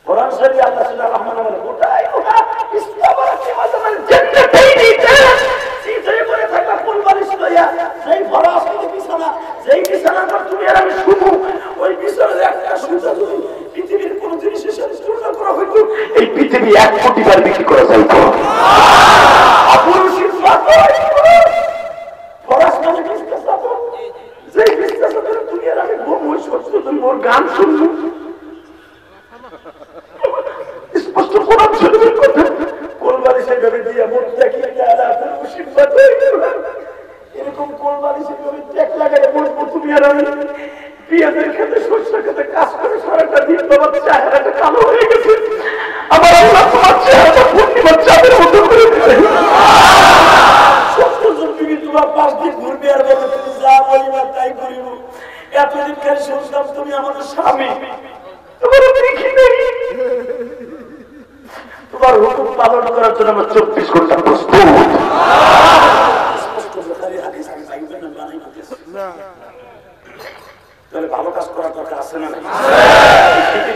কোরআন শরীফে আল্লাহ সুবহানাহু ওয়া তাআলা বলে গোটাইহা ইস্তাবারাতি মাদাল জান্নাতাইনি সিটে পড়ে থাকা কোরবানির লইয়া সেই ফরাস বিছানা, যেই বিছানার পর দুনিয়ার আমি শুবো, ওই বিছানার একটা সুতা যদি পৃথিবীর কোন জিনিসের সাথে তুলনা করা হইতো এই পৃথিবী 1 কোটি বার বিক্রি করা যাইতো। আপুরুষের মাথায় ফরাস মানে বিশ্বাস আছে, যেই বিশ্বাস আছে দুনিয়ার আমি ঘুম হই সত্য মোর গান শুনবো, স্পষ্ট কোরআন শরীফের কথা কোরবানি সেভাবে দিয়া মুত্তাকিনা আলা ফুরুশিন বাতাইহা, এরকম কোরবানি সেভাবে ত্যাগ লাগালে বলবো তুমি আর আমি পিয়াজের খেতে সরষের খেতে কাজ করে সারাটা দিন তোমার চেহারাটা কালো হয়ে গেছে, আমার আল্লাহ তোমার চেহারাটা পূর্ণিমার চাঁদের মতো করে দিবে। 70 জন বিবি তোমার পাশ দিয়ে ঘুরবে আর বলবে তুমি যা বলিবা তাই করিব। এতদিন খালি শুনতাম তুমি আমাদের স্বামী, তোমার দেখি নেই, তোমার হুকুম পালন করার জন্য আমরা 24 ঘন্টা প্রস্তুত। তাহলে ভালো কাজ করার দরকার আছে না?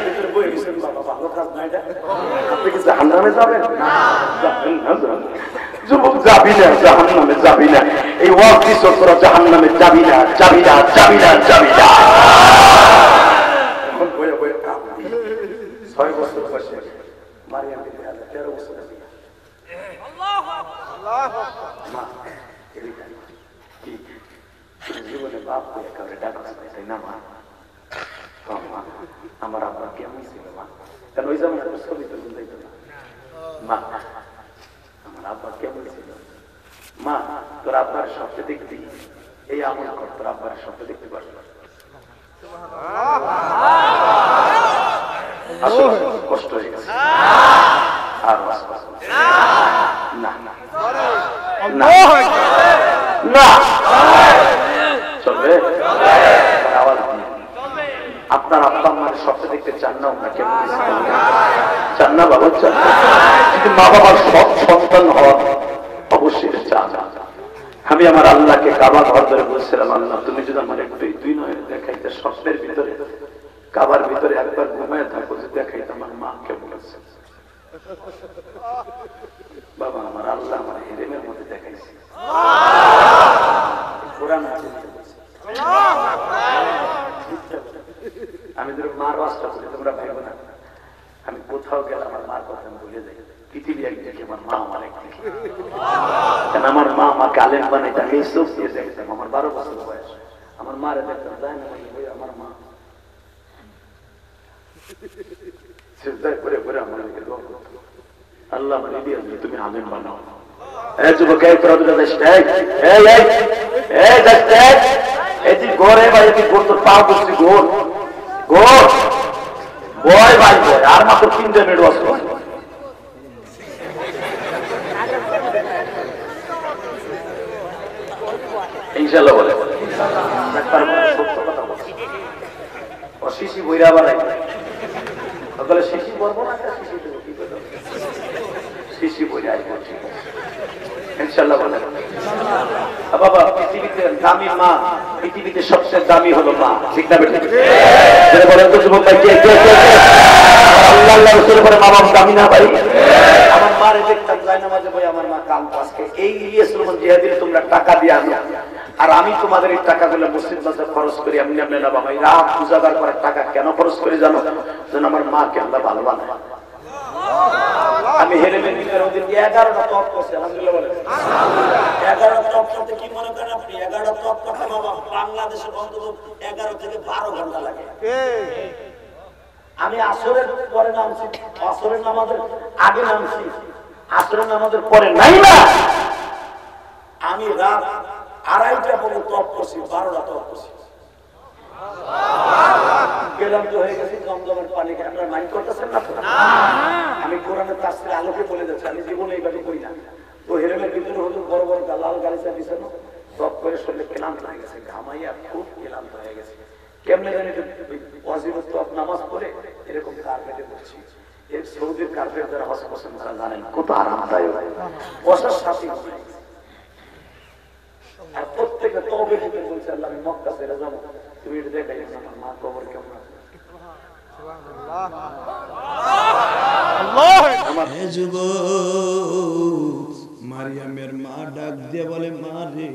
ভিতরে বই গেছেন বাবা, ভালো কাজ নাই, আপনি কি জাহান্নামে যাবেন? যুবক যাবি না, জাহান্নামে যাবি না, এই ওয়াজ দিছ তোরা জাহান্নামে যাবি না, যাবি না, যাবি না, যাবি না। এখন বইয়ে বইয়ে কাম 6 বছর বয়সে মারিয়াম 13 বছর জীবনে বাপ হয়ে কাউরে ডাকা তাই না মা? আমার আব্বা কেমন ছিল মা? কারণ ওই যেমন একটা ছবি তো বুঝতেই না মা, আমার আব্বা কেমন ছিল মা? তোর আব্বার স্বপ্নে দেখবি, এই আমল কর, তোর আব্বার স্বপ্নে দেখতে পারবি। কষ্ট হয়ে গেছে আর না না না চলবে, আওয়াজ দিয়ে আপনার আব্বা আমার স্বপ্নে দেখতে চান না? আপনাকে চান না বাবা? চান। যদি মা বাবার সব সন্তান হওয়ার অবশ্যই চান। আমি আমার আল্লাহকে কাবা ঘর ধরে বলছিলাম, আল্লাহ তুমি যদি আমার একটু 2 নয় দেখাইতে, স্বপ্নের ভিতরে কাবার ভিতরে একবার ঘুমায় থাকো, যে দেখাইতে আমার মা কেমন আছে। বাবা আমার আল্লাহ আমার হেরেমের মধ্যে দেখাইছে। কোরআন আমি ধরো মার রাস্তা করি, তোমরা ভাইব না, আমি কোথাও গেলে আমার মার কথা আমি ভুলে যাই। পৃথিবী একদিকে, আমার মা আমার একদিকে। কারণ আমার মা আমাকে আলেম বানাইতে আমি এই চোখ দিয়ে দেখতাম। আমার 12 বছর বয়স, আমার মারে দেখতাম যায় না, আমার মা সিজদায় পড়ে পড়ে আমাদেরকে দোয়া করতে হবে। আল্লাহ আমার ইলিয়াস তুমি আলেম বানাও। এই যুবক এই তোরা দুটো দেশটাই এই দেশটাই এই যে ঘরে ভাই এই গোর তোর পা বসছি গোর গোর বয় ভাই বয় আর মাত্র 3 মিনিট বসো ইনশাআল্লাহ বলে ডাক্তার বলে সত্য কথা বলে ও শিশি বইরা বানাই তাহলে শিশি বলবো না শিশি দেবো কি করব শিশি বইরা আইবো ইনশাআল্লাহ বলে বাবা পৃথিবীতে দামি মা পৃথিবীতে সবচেয়ে দামি হলো মা ঠিক না বেটা যেটা বলেন তো যুবক ভাই কে আল্লাহ আল্লাহ রাসূলের পরে মা বাবা দামি না ভাই আমার মার দেখতাম যায় নামাজে ভাই আমার মা কাল আজকে এই ইলিয়াস রহমান জিহাদিরে তোমরা টাকা দিয়ে আনো আর আমি তোমাদের এই টাকাগুলো মসজিদ মাসে খরচ করি এমনি এমনি না বাবা রাত উজাগার করার টাকা কেন খরচ করি জানো যেন আমার মাকে আল্লাহ ভালো বানায় আমি হেরেমের ভিতরে ওদের 11টা টপ করছি আলহামদুলিল্লাহ বলেন 11টা টপ করতে কি মনে করেন আপনি 11টা টপ করতে বাবা বাংলাদেশে অন্তত 11 থেকে 12 ঘন্টা লাগে আমি আসরের পরে নামছি আসরের নামাজের আগে নামছি আসরের নামাজের পরে নাই না আমি রাত 2:30টা পর্যন্ত টপ করছি 12টা টপ করছি গেলাম তো হয়ে গেছি জমজমের পানি আপনারা মাইন্ড করতেছেন না আমি কোরআনের তাফসীরের আলোকে বলে যাচ্ছি আমি জীবনে এইভাবে করি না তো হেরেমের ভিতরে হলো বড় বড় লাল গালিচা বিছানো টপ করে শরীরে ক্লান্ত হয়ে গেছে ঘামাইয়া খুব ক্লান্ত হয়ে গেছে কেমনে জানি ওয়াজিবত টপ নামাজ পড়ে এরকম কার্পেটে বসছি এর সৌদির কার্পেট যারা হজ করছেন তারা জানেন কত আরামদায়ক বসার সাথী আর প্রত্যেকে তবে দিতে বলছে আল্লাহ আমি মক্কা ছেড়ে যাবো তুমি এটা দেখাই আমার মা কবর কেমন মারিয়ামের মা ডাক দিয়ে বলে মা রে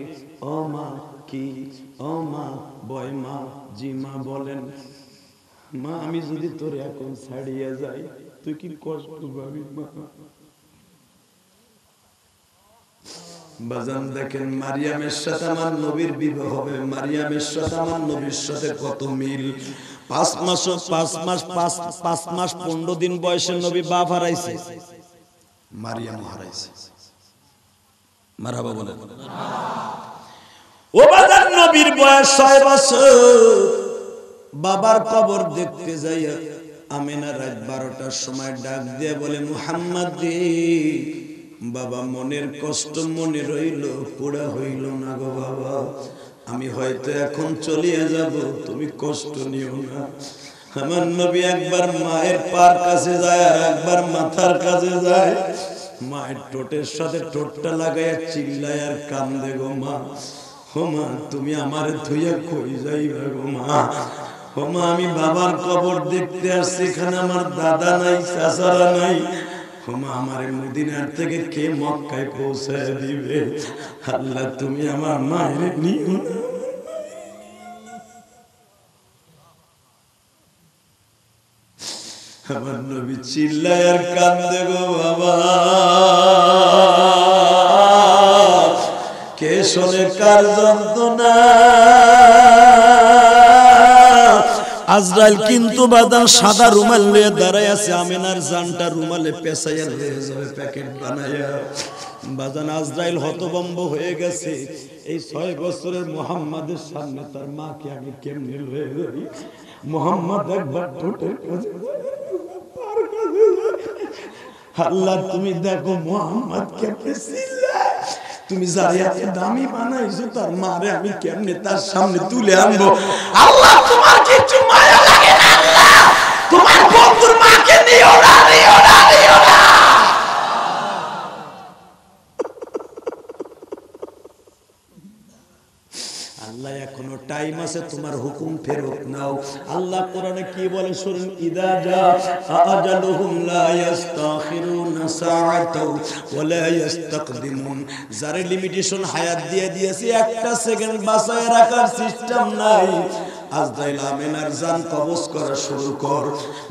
ও মা কি ও মা বয় মা জি মা বলেন মা আমি যদি তোর এখন ছাড়িয়ে যাই তুই কি কষ্ট পাবি মা বাজান দেখেন মারিয়ামের সাথে আমার নবীর বিবাহ হবে মারিয়ামের সাথে আমার নবীর সাথে কত মিল 5 মাস 15 দিন বয়সে নবী বাপ হারাইছে মারিয়াম হারাইছে মারহাবা বলেন ও বাজান নবীর বয়স 6 বছর বাবার কবর দেখতে যাইয়া আমিনা রাত 12টার সময় ডাক দিয়ে বলে মুহাম্মদ রে বাবা মনের কষ্ট মনে রইল পুরা হইল না গো বাবা আমি হয়তো এখন চলিয়ে যাব তুমি কষ্ট নিও না আমার নবী একবার মায়ের পার কাছে যায় আর একবার মাথার কাছে যায় মায়ের ঠোঁটের সাথে ঠোঁটটা লাগায় চিল্লায় আর কান্দে গো মা ও মা তুমি আমারে ধুইয়া কই যাইবা গো মা ও মা আমি বাবার কবর দেখতে আসছি এখানে আমার দাদা নাই চাচারা নাই আমার মদিনার থেকে কে মক্কায় পৌঁছায় দিবে আল্লাহ তুমি আমার মায়ের নিও না আমার নবী চিল্লায় আর কান্দে গো বাবা কে শোনে কার যন্ত্রণা আজরাইল কিন্তু বাদান সাদা রুমাল নিয়ে দাঁড়ায় আছে আমিনার জানটা রুমালে পেঁচাইয়া হয়ে যাবে প্যাকেট বানাইয়া বাদান আজরাইল হতভম্ব হয়ে গেছে এই 6 বছরের মুহাম্মাদের সামনে তার মাকে আমি কেমনে লয়ে যাই মুহাম্মদ একবার ঠোঁটের কাছে আল্লাহ তুমি দেখো মুহাম্মদ কেমনে চিল্লায় তুমি জারিয়াকে দামি বানাইছো তার মারে আমি কেমনে তার সামনে তুলে আনবো আল্লাহ তোমার কিছু মায়া লাগে না আল্লাহ তোমার বন্ধুর মাকে নিও না আল্লাহ এখনো টাইম আছে তোমার হুকুম ফেরত নাও আল্লাহ কোরআনে কি বলে শুনুন ইদা জা আজালুহুম লা ইস্তাখিরুনা সাআতাও ওয়া লা ইস্তাকদিমুন যারে লিমিটেশন হায়াত দিয়ে দিয়েছে একটা সেকেন্ড বাঁচায় রাখার সিস্টেম নাই আজরাইল আমিনার জান কবজ করা শুরু কর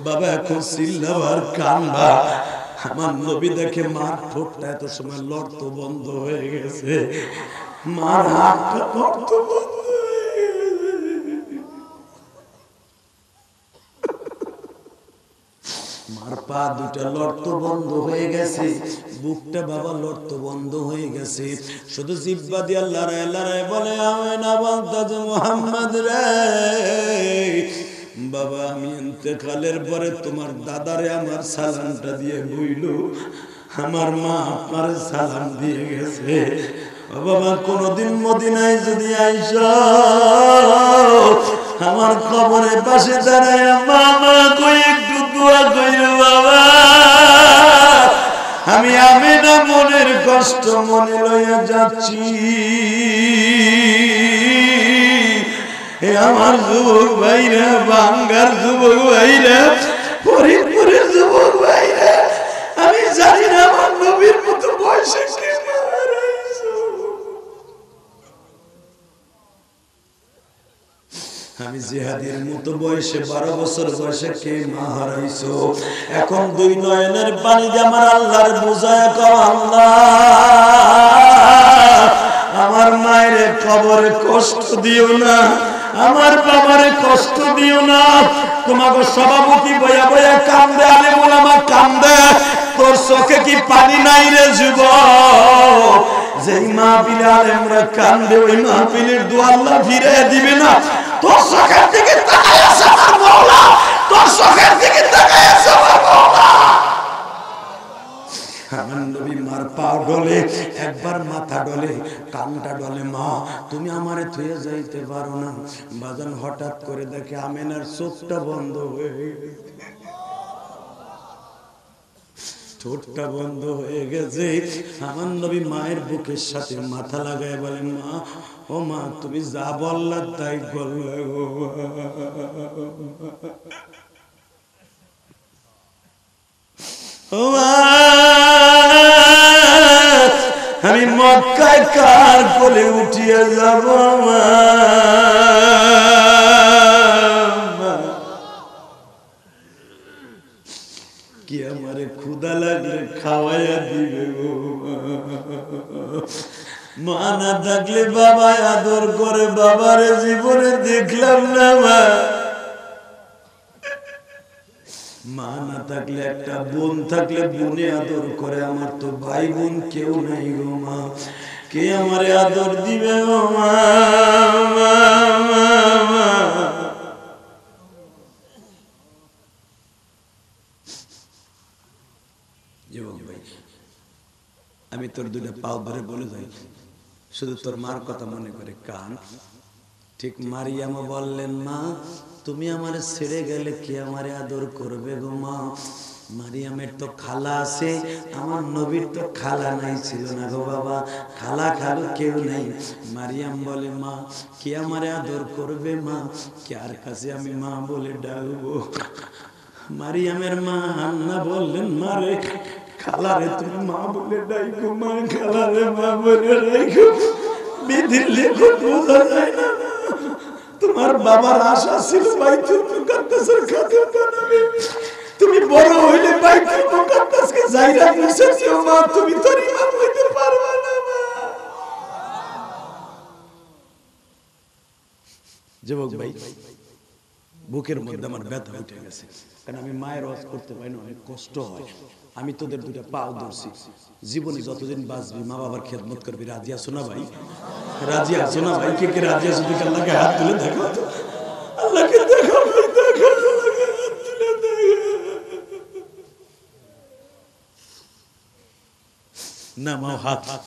বাবা এখন চিল্লাবার কান্না আমার নবী দেখে মার ঠোঁটটা এত সময় লড়তো বন্ধ হয়ে গেছে মার হাতটা লড়তো বন্ধ হয়ে গেছে মার পা দুটা লড়ত বন্ধ হয়ে গেছে, বুকটা বাবা লড়ত বন্ধ হয়ে গেছে, শুধু জিহ্বা দিয়ে লড়াই লড়াই বলে আমেনা বলতে মুহাম্মদ রে বাবা, আমি ইন্তেকালের পরে তোমার দাদারে আমার সালামটা দিয়ে বইল, আমার মা আপনার সালাম দিয়ে গেছে। ও বাবা, কোনদিন মদিনায় যদি আইসো আমার কবরের পাশে দাঁড়ায় মা মা কই একটু দোয়া কইরো বাবা, আমি আমিনা মনের কষ্ট মনে লইয়া যাচ্ছি। এ আমার যুবক ভাইরা, বাঙ্গার যুবক ভাইরা, ফরিদপুরের যুবক ভাইরা, আমি জানি না আমার নবীর মতো বয়সে কে মারা গেছে। আমি জিহাদের মতো বয়সে 12 বছর বয়সে কে মা হারাইছো, এখন 2 নয়নের পানি দিয়ে আমার আল্লাহর বুঝায় কও আল্লাহ আমার মায়ের কবরে কষ্ট দিও না, আমার বাবারে কষ্ট দিও না। তোমাকে সভাপতি বয়া বয়া কান্দে, আলে ওলামা কান্দে, তোর চোখে কি পানি নাই রে যুবক? যেই মাহফিলে আলেমরা কান্দে ওই মাহফিলের দোয়া আল্লাহ ফিরে দিবে না। তোর চোখের দিকে তাকায় আছে আমার মাওলা, তোর চোখের দিকে তাকায় আছে আমার মাওলা। আমার নবী মার পা ডলে, একবার মাথা ডলে, কানটা ডলে, মা তুমি আমারে থুয়ে যাইতে পারো না। বাজান হঠাৎ করে দেখে আমেনার চোখটা বন্ধ হয়ে গেছে, ঠোঁটটা বন্ধ হয়ে গেছে। আমার নবী মায়ের বুকের সাথে মাথা লাগায় বলে মা, ও মা তুমি যা বললা তাই করলে গো। ও মা আমি মক্কায় কার কোলে উঠিয়ে যাব মা, কি আমারে ক্ষুধা লাগলে খাওয়াইয়া দিবে গো, মা না থাকলে বাবা আদর করে, বাবারে জীবনে দেখলাম না মা, মা না থাকলে একটা বোন থাকলে বোনে আদর করে, আমার তো ভাই বোন কেউ নাই গো মা, কে আমারে আদর দিবে গো মা, মা মা মা। যুবক ভাই, আমি তোর 2টা পাও ধরে বলে যাই, শুধু তোর মার কথা মনে করে কান। ঠিক মারিয়ামা বললেন মা তুমি আমারে ছেড়ে গেলে কে আমারে আদর করবে গো মা? মারিয়ামের তো খালা আছে, আমার নবীর তো খালা নাই ছিল না গো বাবা, খালা খালু কেউ নেই। মারিয়াম বলে মা কে আমারে আদর করবে মা, কার কাছে আমি মা বলে ডাকবো? মারিয়ামের মা হান্না বললেন মারে খালারে তুমি মা বলে ডাইকো, মা খালারে মা বলে ডাইকো, বিধির লেখক বোঝা যায় না। তোমার বাবার আশা ছিল বাইতুল মুকাদ্দাসের খাদেম বানাবে, তুমি বড় হইলে বাইতুল মুকাদ্দাসকে যাইরা মুছে দিও মা, তুমি তো ইমাম হইতে পারবা না মা। যুবক ভাই, বুকের মধ্যে আমার ব্যথা উঠে গেছে, কারণ আমি মায়ের ওয়াজ করতে পারি না, অনেক কষ্ট হয়। আমি তোদের 2টা পাও ধরছি, জীবনে যতদিন বাঁচবি মা বাবার খেদমত করবি। রাজি আছো না ভাই? রাজি আছো না ভাই? কে কে রাজি আছো? দেখে আল্লাহকে হাত তুলে দেখো তো, আল্লাহকে দেখো ভাই, দেখো আল্লাহকে হাত তুলে দেখো না। মা হাত